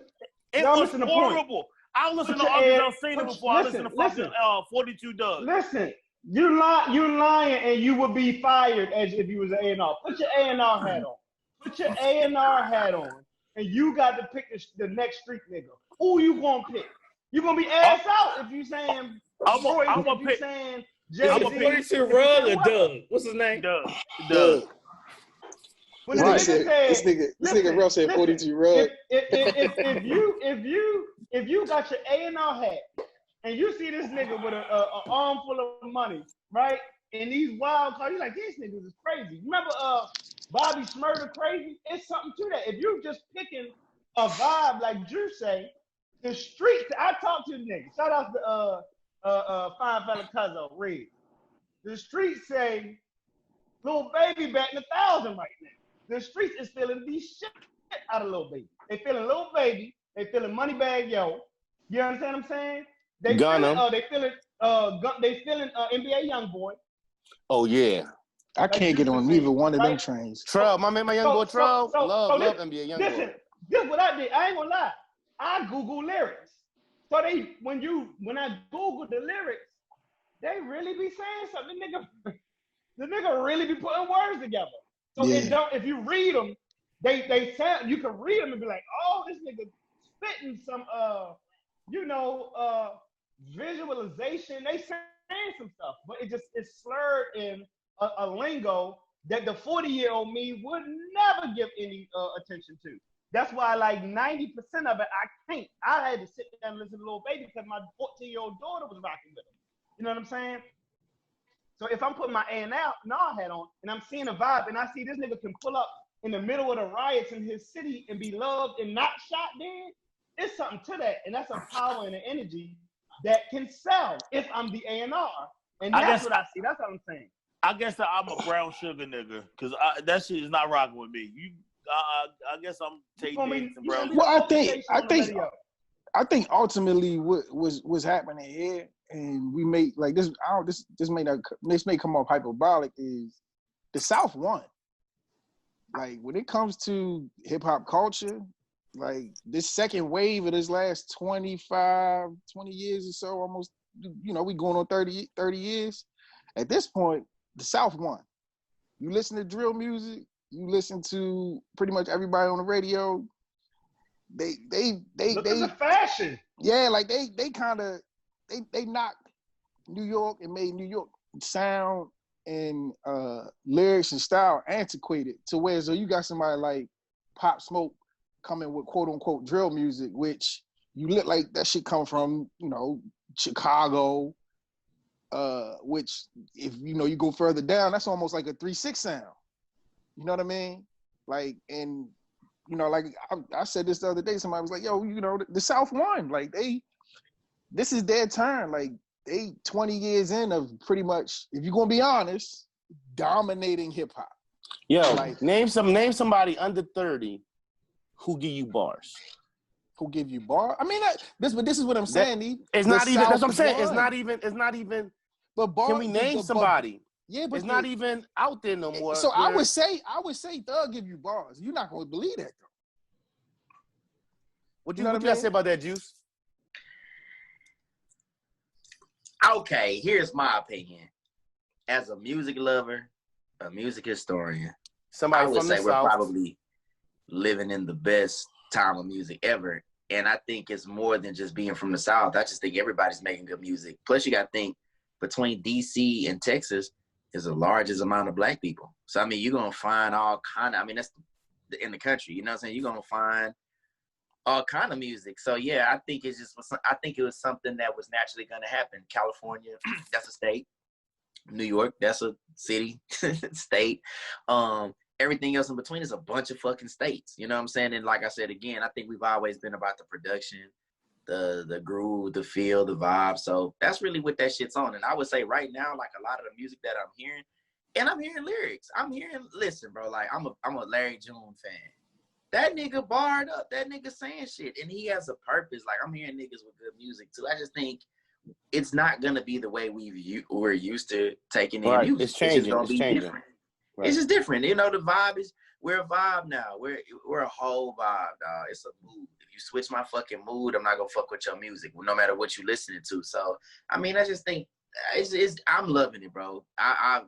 It was horrible. I listened to August Alsina before I listened to fucking 42 Doug. Listen, you lying, and you would be fired as if you was an A&R. Put your A&R hat on. Put your A&R hat on, and you got to pick the next street nigga. Who you gonna pick? You gonna be ass out if you saying I'm gonna pick. Saying I'm gonna put it to Rug or Doug. What's his name? Doug. When this nigga Russ said 42 Rug. If you got your A&R hat and you see this nigga with a armful of money, right? And these wild cards, you're like, these niggas is crazy. Remember Bobby Shmurda Crazy? It's something to that. If you just picking a vibe like Drew say, the streets, I talk to the nigga. Shout out to Fine Fella Cuzzo, Red. The streets say, Lil Baby batting 1,000 right now. The streets is feeling the shit out of Lil Baby. They feeling Lil Baby. They feeling Moneybag Yo. You understand what I'm saying? They feeling they feeling NBA YoungBoy. Oh yeah. I can't get on neither one of them trains. Trell, my man, my young boy Trell. Love listen, NBA young listen, boy. this is what I did. I ain't gonna lie. I Google lyrics. So when I Google the lyrics, they really be saying something. The nigga really be putting words together. So if you read them, they sound, you can read them and be like, oh, this nigga spitting some visualization. They saying some stuff, but it's slurred in a lingo that the 40-year-old me would never give any attention to. That's why like 90% of it I can't. I had to sit down and listen to Lil Baby because my 14-year-old daughter was rocking with him. You know what I'm saying? So if I'm putting my A&R hat on and I'm seeing a vibe and I see this nigga can pull up in the middle of the riots in his city and be loved and not shot dead, it's something to that. And that's a power and an energy that can sell if I'm the A&R. And that's what I see. That's what I'm saying. I guess that I'm a brown sugar nigga because that shit is not rocking with me. I guess I'm taking some brown. Well, I think ultimately what's happening here, and we may like this. This may come off hyperbolic. Is the South won? Like when it comes to hip hop culture, like this second wave of this last 20 years or so, almost, we going on 30 years. At this point, the South won. You listen to drill music, you listen to pretty much everybody on the radio. They look at the fashion. Yeah, like they knocked New York and made New York sound and lyrics and style antiquated to where so you got somebody like Pop Smoke coming with quote unquote drill music, which you look like that shit come from, Chicago, which if you go further down, that's almost like a 3-6 sound. You know what I mean? Like, and like I said this the other day, somebody was like, yo, the South won. Like this is their turn. Like they 20 years in of pretty much, if you're gonna be honest, dominating hip hop. Yo, like, name somebody under 30 who give you bars. Who give you bars? I mean, this is what I'm saying. It's not even. That's what I'm saying. It's not even. But bars, can we name somebody? Yeah, but it's not even out there no more. So I would say Thug give you bars. You're not gonna believe that though. What you gotta say about that, Juice? Okay, here's my opinion. As a music lover, a music historian, I would say we're probably living in the best time of music ever. And I think it's more than just being from the South. I just think everybody's making good music. Plus, you got to think between DC and Texas is the largest amount of Black people. So, I mean, you're going to find all kind of, that's in the country, you know what I'm saying? You're going to find all kind of music. So, yeah, I think it was something that was naturally going to happen. California, that's a state. New York, that's a city, state. Everything else in between is a bunch of fucking states. You know what I'm saying? And like I said, again, I think we've always been about the production, the groove, the feel, the vibe. So that's really what that shit's on. And I would say right now, like a lot of the music that I'm hearing, and I'm hearing lyrics. Listen, bro, like I'm a Larry June fan. That nigga barred up. That nigga saying shit. And he has a purpose. Like I'm hearing niggas with good music too. I just think it's not gonna be the way we're used to taking in music. It's changing. It's changing. Different. Right. It's just different. The vibe is, we're a vibe now. We're a whole vibe, dog. It's a mood. If you switch my fucking mood, I'm not gonna fuck with your music, no matter what you're listening to. So, I just think I'm loving it, bro. I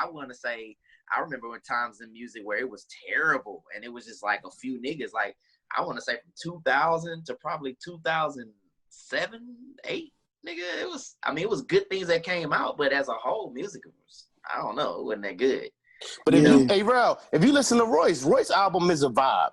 want to say, I remember when times in music where it was terrible and it was just like a few niggas. Like, I want to say from 2000 to probably 2007, 8, nigga. It was good things that came out, but as a whole, music was, I don't know, it wasn't that good. But if you listen to Roy's album is a vibe.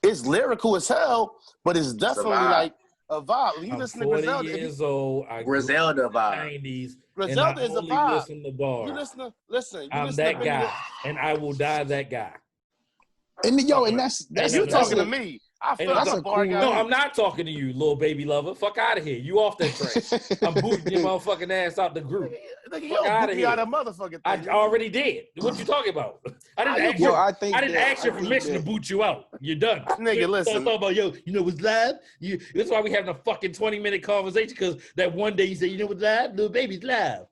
It's lyrical as hell, but it's definitely like a vibe. When you listen to Griselda, years old, Griselda vibe. 90s. Griselda is a vibe. Listen to bars. Listen. I'm that guy, and I will die that guy. And and that's you talking to me. I feel That's the a bar cool got No, me. I'm not talking to you, little baby lover. Fuck out of here. You off that train. I'm booting your motherfucking ass out the group. Nigga, you Fuck don't outta boot me here. out of motherfucking I thing. already did. What you talking about? I didn't ask Well, you. I think I didn't that- ask your I think permission to that- boot you out. You're done. Nigga, You listen. Talk about, yo, you know what's live? That's why we having a fucking 20-minute conversation, because that one day you say, you know what's live? Little baby's live.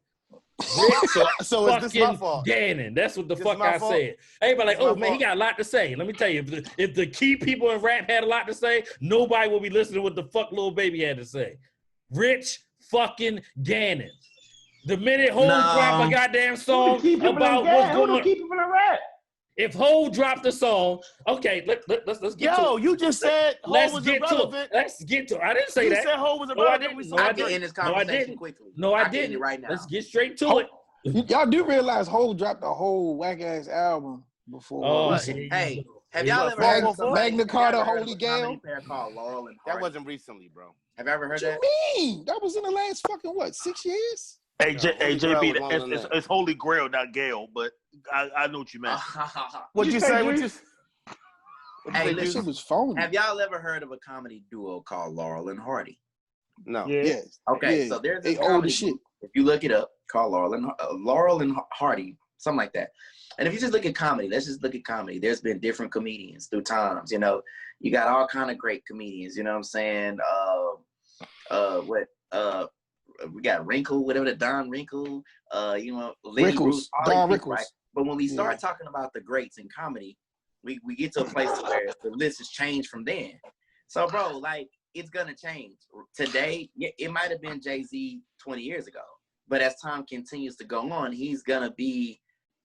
So is this my Fucking fault? Gannon. That's what the This fuck my I fault? said. Everybody like, This my oh man, he fault? got a lot to say. Let me tell you, if the key people in rap had a lot to say, nobody will be listening to what the fuck Lil Baby had to say. Rich fucking Gannon. The minute Hov No. drop a goddamn song Who the key people about in what's rap? Who going the key people in rap? if Hov dropped a song, okay, let's get to Yo, it. you just said Ho Let's was get to irrelevant. it. Let's get to it. I didn't say You that. said Ho was No, I irrelevant. We didn't. saw No, I I can didn't. end this No, I conversation didn't. quickly. No, I can end didn't. it right now. Let's get straight to Ho- it. Y'all do realize Hov dropped a whole whack ass album before. Oh, recently. Hey, have Here y'all you ever go. heard of Magna somebody- have Carta, y'all ever heard Holy of a comedy Gale? pair called Laurel and That Hardy? wasn't recently, bro. Have you ever heard What that? you mean? That was in the last fucking what, 6 years? Hey, Holy Grail JB, was longer than that. it's Holy Grail, not Gale, but I know what you meant. What'd you say? What you Juice? Hey, That listen. shit was phony. Have y'all ever heard of a comedy duo called Laurel and Hardy? No. Yeah. Yes. Okay, Yeah. so there's They this old comedy as shit. group. If you look it up, called Laurel and Hardy, something like that. And if you just look at comedy, let's just look at comedy. There's been different comedians through times. You know, you got all kind of great comedians. You know what I'm saying? We got Wrinkle, whatever the Don Wrinkle. You know, Lenny Rickles. Bruce, all Don these people, Rickles. right? But when we start Yeah. talking about the greats in comedy, we get to a place where the list has changed from then. So, bro, like, it's gonna change. Today, it might have been Jay-Z 20 years ago, but as time continues to go on, he's gonna be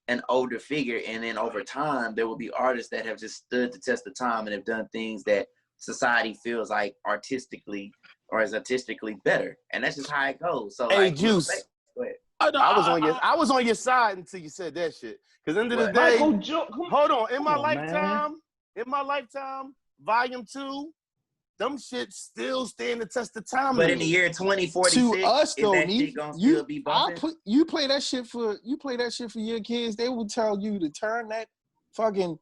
an older figure, and then over time, there will be artists that have just stood the test of time and have done things that society feels like artistically better, and that's just how it goes. So, Hey, like, Juice. go ahead. I was on your side until you said that shit. Because end of the What? day, Michael Jordan. hold on. In Come on, my lifetime, volume 2, them shit still stand the test of time. But to in the me. year 2046, To us is though, that Neef, shit gonna still be bumping? you play that shit for your kids. They will tell you to turn that fucking.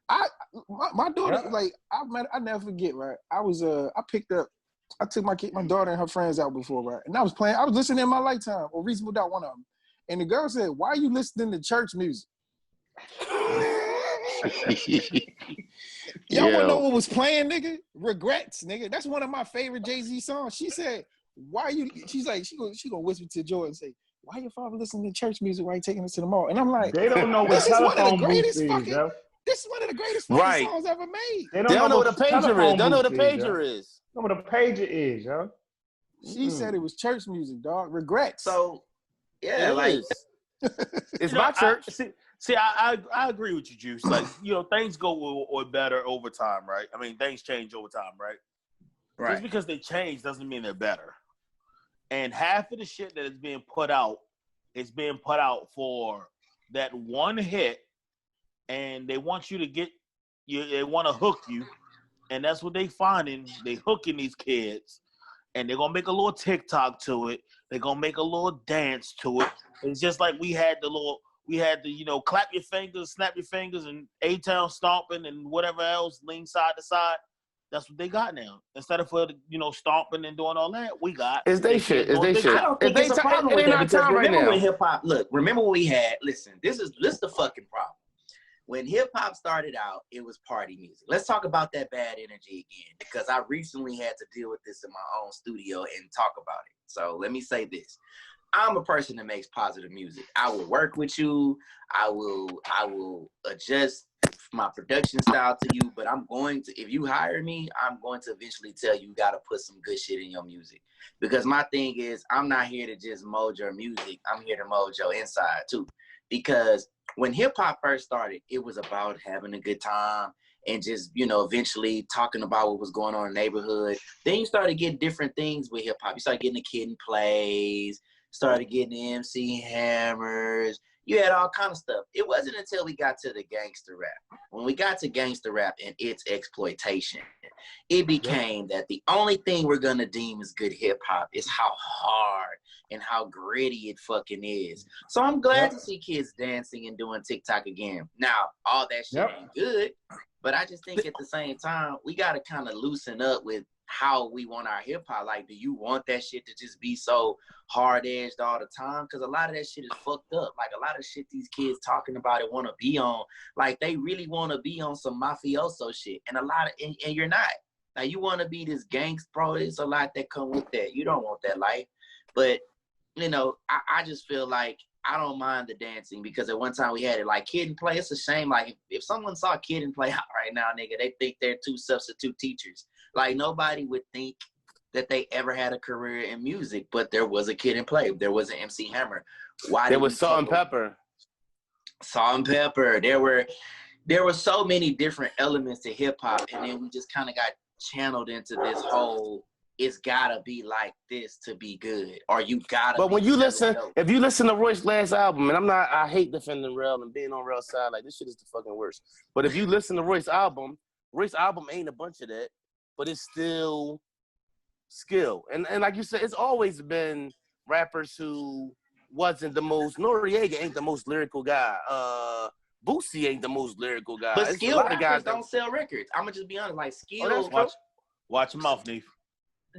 My daughter, Yeah. like I never forget, right? I took my daughter and her friends out before, right? And I was listening in my lifetime or Reasonable Doubt, one of them. And the girl said, "Why are you listening to church music?" Y'all wanna know what was playing, nigga? Regrets, nigga. That's one of my favorite Jay-Z songs. She said, "Why you?" She's like, she gonna whisper to Joy and say, "Why your father listening to church music while he taking us to the mall?" And I'm like, They don't know what This is one of the telephone booth greatest is, fucking- yo. "This is one of the greatest fucking Right. songs ever made." They They don't know what a pager is. telephone They don't know what a booth is, yo. pager is. Know what a pager is, yo. She said it was church music, dog. Regrets. So, yeah, It like, is. It's You know, my church. I agree with you, Juice. Like, you know, things go or better over time, right? I mean, things change over time, right? right. Just because they change doesn't mean they're better. And half of the shit that is being put out is being put out for that one hit, and they want you to get you. They want to hook you, and that's what they finding. They hooking these kids, and they're gonna make a little TikTok to it. They're gonna make a little dance to it. It's just like we had the you know, clap your fingers, snap your fingers, and A-Town stomping and whatever else, lean side to side. That's what they got now. Instead of stomping and doing all that, we got. It's they shit. It's they shit. I don't think If it's a they problem it with ain't that our because time right remember now. when hip hop. Look, remember what we had. Listen, this is the fucking problem. When hip hop started out, it was party music. Let's talk about that bad energy again because I recently had to deal with this in my own studio and talk about it. So let me say this. I'm a person that makes positive music. I will work with you. I will adjust my production style to you, but if you hire me, I'm going to eventually tell you got to put some good shit in your music. Because my thing is, I'm not here to just mold your music. I'm here to mold your inside too. Because when hip hop first started, it was about having a good time and just, eventually talking about what was going on in the neighborhood. Then you started getting different things with hip hop. You started getting the Kid and Plays, started getting the MC Hammers. You had all kind of stuff. It wasn't until we got to the gangster rap. When we got to gangster rap and its exploitation, it became that the only thing we're going to deem as good hip hop is how hard and how gritty it fucking is. So I'm glad to see kids dancing and doing TikTok again. Now, all that shit ain't good, But I just think at the same time, we got to kind of loosen up with how we want our hip hop. Like, do you want that shit to just be so hard edged all the time? Because a lot of that shit is fucked up. Like, a lot of shit these kids talking about it want to be on. Like, they really want to be on some mafioso shit. And and you're not. Now, you want to be this gangster, bro. There's a lot that come with that. You don't want that life. But, you know, I just feel like I don't mind the dancing because at one time we had it like Kid and Play. It's a shame. Like if someone saw Kid and Play out right now, nigga, they think they're two substitute teachers. Like nobody would think that they ever had a career in music, but there was a Kid and Play. There was an MC Hammer. Why there was Salt and Pepper. Salt and Pepper. There were so many different elements to hip hop, and then we just kind of got channeled into this whole it's gotta be like this to be good, or you gotta. But when you listen, if you listen to Royce's last album, and I hate defending Rel and being on Rel's side, like this shit is the fucking worst. But if you listen to Royce's album ain't a bunch of that, but it's still skill. And like you said, it's always been rappers who wasn't the most. Noriega ain't the most lyrical guy. Boosie ain't the most lyrical guy. But it's skill a lot of guys don't sell records. I'm gonna just be honest, like skill. Watch your mouth, Neef.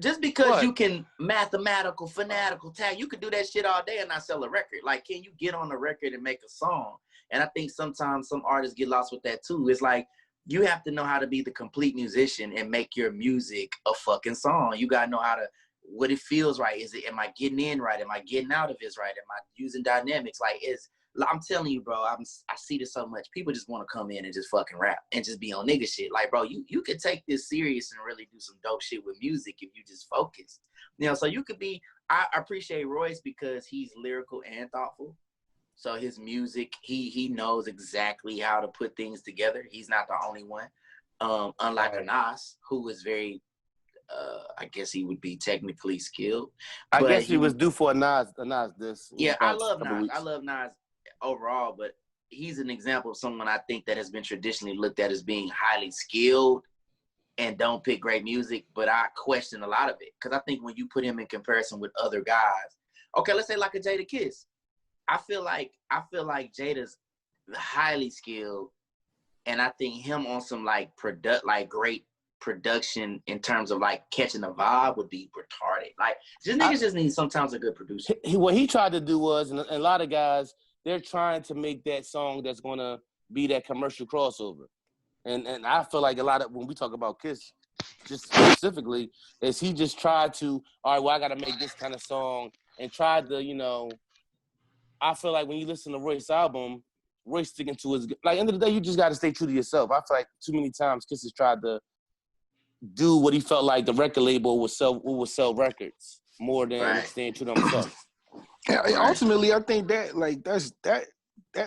Just because What? you can mathematical, fanatical tag, you could do that shit all day and not sell a record. Like, can you get on the record and make a song? And I think sometimes some artists get lost with that too. It's like, you have to know how to be the complete musician and make your music a fucking song. You gotta know how to, what it feels right. Am I getting in right? Am I getting out of this right? Am I using dynamics? Like, I'm telling you, bro, I see this so much. People just want to come in and just fucking rap and just be on nigga shit. Like, bro, you could take this serious and really do some dope shit with music if you just focus. You know, so you could be, I appreciate Royce because he's lyrical and thoughtful. So his music, he knows exactly how to put things together. He's not the only one. Unlike a Nas, who is very, I guess he would be technically skilled. I guess he was due for a Nas this. Yeah, I love Nas. I love Nas overall, but he's an example of someone I think that has been traditionally looked at as being highly skilled and don't pick great music, but I question a lot of it because I think when you put him in comparison with other guys, okay, let's say like a Jadakiss, I feel like Jada's highly skilled, and I think him on some like great production in terms of like catching the vibe would be retarded. Like just niggas just need sometimes a good producer. What he tried to do was, and a lot of guys, they're trying to make that song that's gonna be that commercial crossover. And I feel like a lot of when we talk about Kiss, just specifically, is he just tried to, all right, well, I gotta make this kind of song and tried to, you know, I feel like when you listen to Royce's album, Royce sticking to his, like, end of the day, you just gotta stay true to yourself. I feel like too many times Kiss has tried to do what he felt like the record label would sell records more than staying true to himself. Yeah, ultimately, I think that like that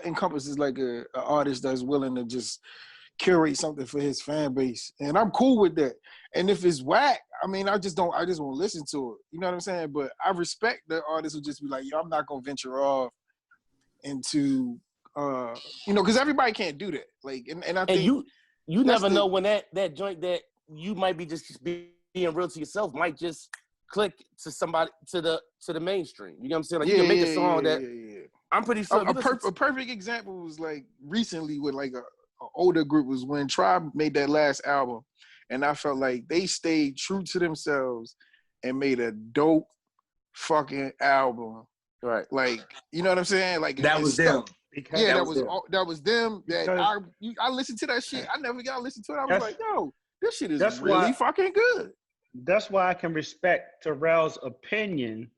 encompasses like a artist that's willing to just curate something for his fan base, and I'm cool with that. And if it's whack, I mean, I just won't listen to it. You know what I'm saying? But I respect the artists who just be like, yo, I'm not gonna venture off into, you know, because everybody can't do that. Like, and I think you never know when that joint that you might be just being real to yourself might just click to somebody to the mainstream. You know what I'm saying? Like you can make a song that I'm pretty sure. A perfect example was like recently with like a older group was when Tribe made that last album, and I felt like they stayed true to themselves and made a dope fucking album. Right. Like, you know what I'm saying? Like that was them. Yeah, that was them. That I listened to that shit. I never got to listen to it. I was like, yo, this shit is really fucking good. That's why I can respect Terrell's opinion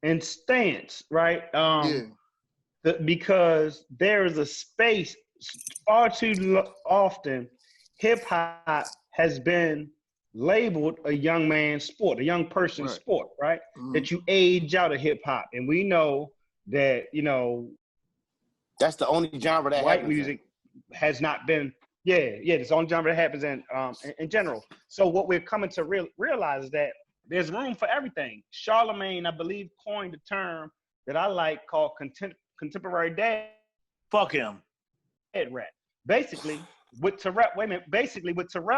and stance, right? Because there is a space far too often. Hip hop has been labeled a young man's sport, a young person's sport, right? Mm-hmm. That you age out of hip hop, and we know that that's the only genre that white music has not been. Yeah, it's the only genre that happens in general. So what we're coming to realize is that there's room for everything. Charlemagne, I believe, coined the term that I like called contemporary dad. Fuck him. Dead rap. Basically, what Terrell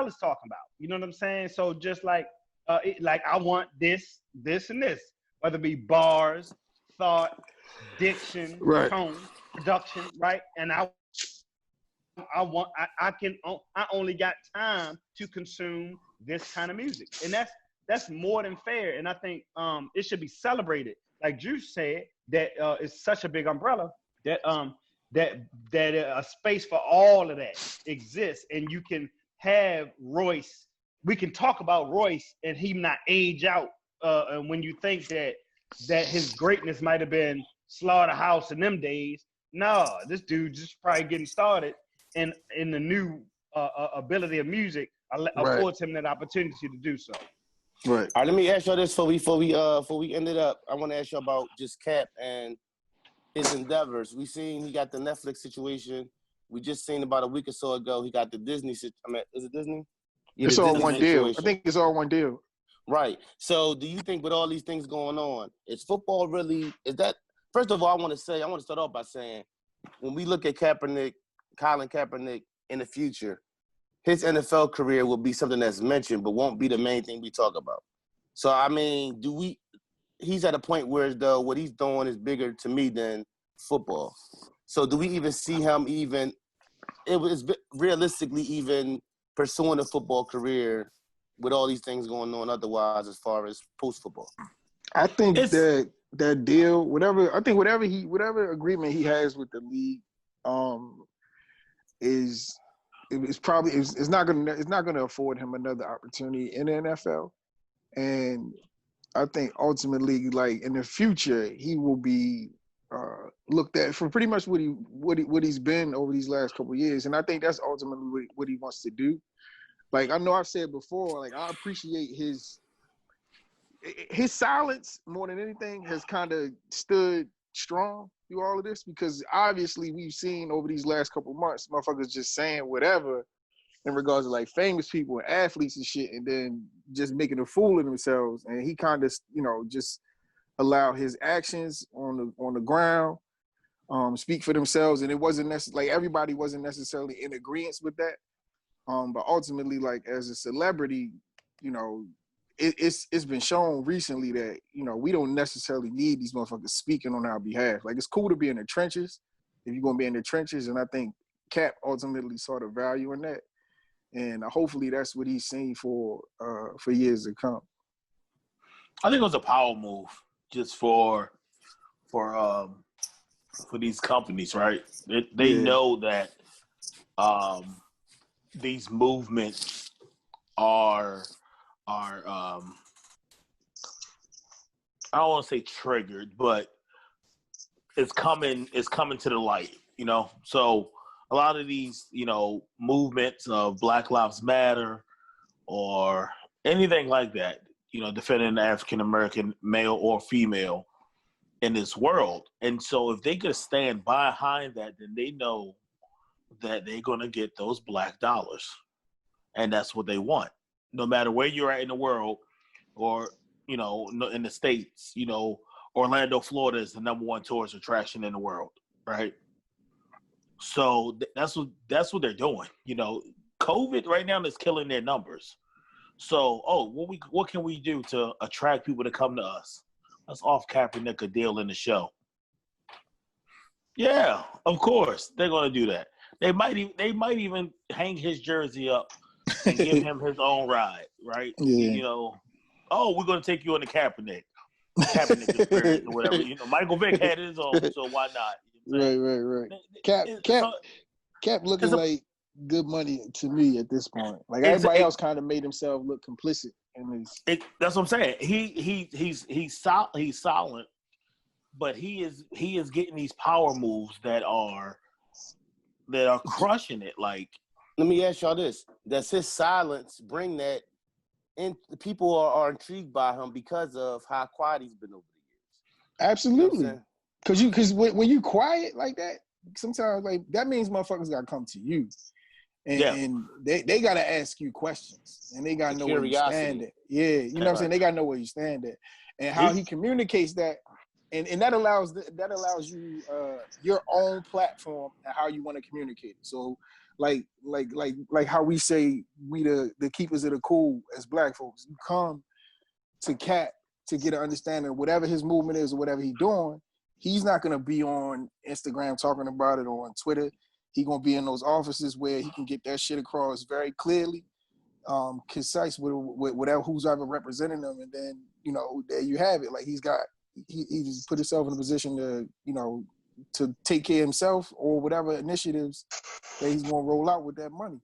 is talking about. You know what I'm saying? So just like I want this, and this, whether it be bars, thought, diction, tone, production, right? And I only got time to consume this kind of music, and that's more than fair. And I think it should be celebrated. Like Drew said, that it's such a big umbrella that that a space for all of that exists, and you can have Royce. We can talk about Royce and he not age out. And when you think that his greatness might have been Slaughterhouse in them days, no, this dude just probably getting started, and in the new ability of music affords him that opportunity to do so. Right. All right, let me ask y'all this before we end it up. I want to ask y'all about just Cap and his endeavors. We seen he got the Netflix situation. We just seen about a week or so ago he got the Disney. Is it Disney? Yeah, it's all one deal. I think it's all one deal. Right. So, do you think with all these things going on, is football really? Is that? First of all, I want to start off by saying, when we look at Kaepernick, Colin Kaepernick in the future, his NFL career will be something that's mentioned, but won't be the main thing we talk about. So, I mean, he's at a point where what he's doing is bigger to me than football. So, do we even see him realistically even pursuing a football career with all these things going on otherwise as far as post-football? I think that deal, whatever agreement he has with the league, is not gonna afford him another opportunity in the NFL. And I think ultimately, like in the future, he will be looked at for pretty much what he's been over these last couple of years. And I think that's ultimately what he wants to do. Like, I know I've said before, like, I appreciate his silence more than anything has kind of stood strong through all of this, because obviously we've seen over these last couple of months, motherfuckers just saying whatever in regards to like famous people and athletes and shit, and then just making a fool of themselves. And he kind of, just allow his actions on the ground speak for themselves. And it wasn't necessarily, like, everybody wasn't necessarily in agreement with that. But ultimately, like, as a celebrity, it's been shown recently that, we don't necessarily need these motherfuckers speaking on our behalf. Like, it's cool to be in the trenches if you're going to be in the trenches. And I think Cap ultimately saw the value in that. And hopefully that's what he's seen for years to come. I think it was a power move just for these companies, right? They know that these movements are I don't want to say triggered, but it's coming to the light, So a lot of these, movements of Black Lives Matter or anything like that, defending the African American male or female in this world. And so if they could stand behind that, then they know that they're going to get those black dollars. And that's what they want. No matter where you're at in the world or, in the States, Orlando, Florida is the #1 tourist attraction in the world, right? So that's what they're doing. COVID right now is killing their numbers. So, what can we do to attract people to come to us? Let's off Kaepernick a deal in the show. Yeah, of course they're going to do that. They might even hang his jersey up and give him his own ride, right? Yeah. We're going to take you on the Kaepernick experience or whatever. Michael Vick had his own, so why not? Right. Cap looking like good money to me at this point. Like, everybody else kind of made himself look complicit in this. That's what I'm saying. He's silent, but he is getting these power moves that are crushing it. Like, let me ask y'all this: does his silence bring that in? People are intrigued by him because of how quiet he's been over the years. Absolutely, because when you quiet like that, sometimes like that means motherfuckers gotta come to you, and they gotta ask you questions, and they gotta know where you stand at. Yeah, you know what I'm saying? They gotta know where you stand at, and how he communicates that. And that allows you your own platform and how you want to communicate it. So like how we say we the keepers of the cool as black folks. You come to Cap to get an understanding of whatever his movement is or whatever he's doing. He's not gonna be on Instagram talking about it or on Twitter. He gonna be in those offices where he can get that shit across very clearly, concise with whatever who's ever representing him, and then there you have it. Like he just put himself in a position to to take care of himself or whatever initiatives that he's gonna roll out with that money.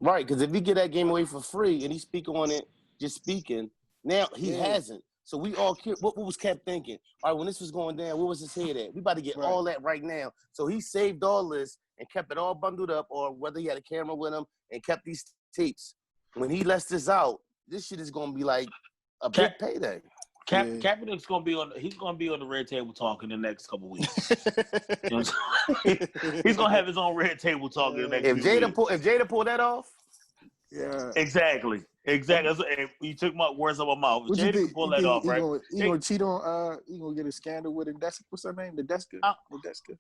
Right, because if he get that game away for free and he speak on it, just speaking, now he hasn't. So we all what was kept thinking? All right, when this was going down, where was his head at? We about to get all that right now. So he saved all this and kept it all bundled up, or whether he had a camera with him and kept these tapes. When he lets this out, this shit is gonna be like a big payday. Kaepernick's gonna be on. He's gonna be on the Red Table Talk in the next couple weeks. He's gonna have his own Red Table Talk in the next. If Jada pull that off, exactly. You took my words out of my mouth. Jada can pull that off, right? He gonna cheat on. He gonna get a scandal with Nadeska. What's her name? Nadeska. Nadeska.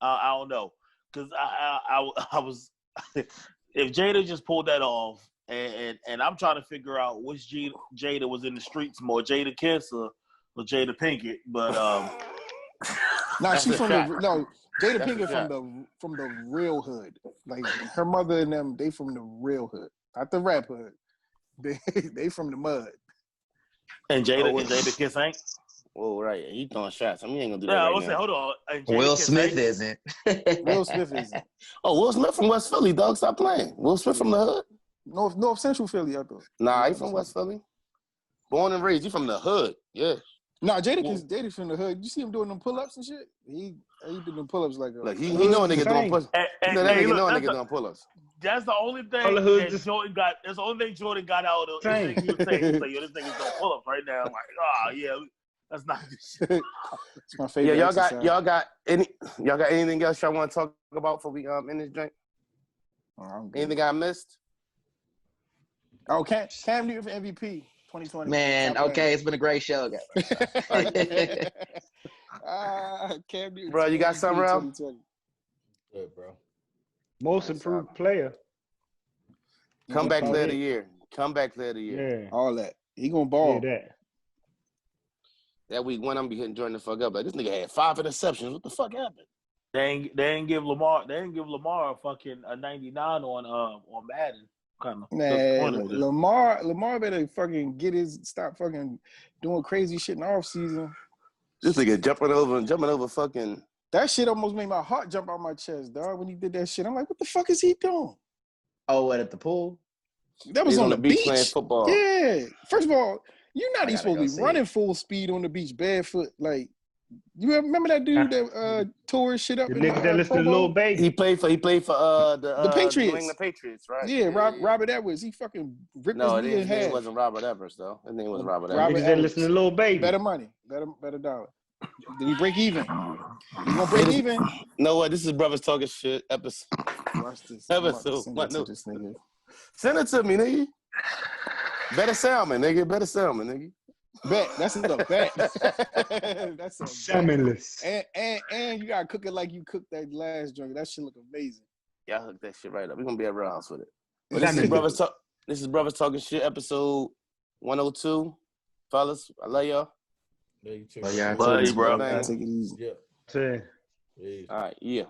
I don't know, because I was. If Jada just pulled that off. And I'm trying to figure out which Jada was in the streets more, Jada Kiss or Jada Pinkett. But she's from Jada Pinkett from the real hood. Like her mother and them, they from the real hood, not the rap hood. They from the mud. And Jada Kiss ain't. Oh right, he throwing shots. I mean, he ain't gonna do that. I right was now. saying, hold on. Will Smith isn't. Will Smith isn't. Oh, Will Smith from West Philly, dog. Stop playing. Will Smith from the hood. North Central Philly, I thought. Nah, he from West Philly. Born and raised. He from the hood. Yeah. Nah, Jada's from the hood. You see him doing them pull-ups and shit? He did them pull-ups like he know a nigga doing pull-ups. Nigga doing pull-ups. That's the only thing that Jordan got. That's the only thing Jordan got out of it. He was saying, yo, this nigga's doing pull-ups right now. I'm like, yeah, that's not good shit. It's my favorite. Yeah, y'all got anything else y'all want to talk about before we in this drink? Anything I missed? Oh, Cam Newton for MVP 2020. Man, okay, it's been a great show, guys. Cam Newton. Bro, you got something else? Good, bro. Most improved player. Comeback player of the year. Comeback player of the year. Yeah. All that. He gonna ball. Yeah, That week one, I'm be hitting Jordan the fuck up. Like, this nigga had 5 interceptions. What the fuck happened? They didn't give Lamar a fucking a 99 on Madden. Kind of. Man, Lamar better fucking stop fucking doing crazy shit in the off season. This nigga jumping over fucking. That shit almost made my heart jump out my chest, dog. When he did that shit, I'm like, what the fuck is he doing? Oh, what, at the pool? That was on the beach playing football. Yeah. First of all, you're not even supposed to be running full speed on the beach barefoot. Like, you remember that dude that tore his shit up? The nigga that listened to Lil Baby. He played for the Patriots. New England Patriots, right? Yeah, Robert Edwards. He fucking ripped his knee in half. His name wasn't Robert Edwards, though. His name was Robert Edwards. Niggas that listen to Lil Baby. Better money. Better dollar. Did we break even? You gonna break even? No what? This is Brothers Talking Shit episode. Watch this. Episode. This nigga. Send it to me, nigga. Better salmon, nigga. Bet. That's a bet. That's a salmonless. And you gotta cook it like you cooked that last drink. That shit look amazing. Y'all hook that shit right up. We're gonna be at Real House with it. But this is Brothers Talking Shit episode 102. Fellas, I love y'all. Yeah, you too. Love y'all Love too. you, bro. Take it easy. Yeah. Say. Peace. All right, yeah.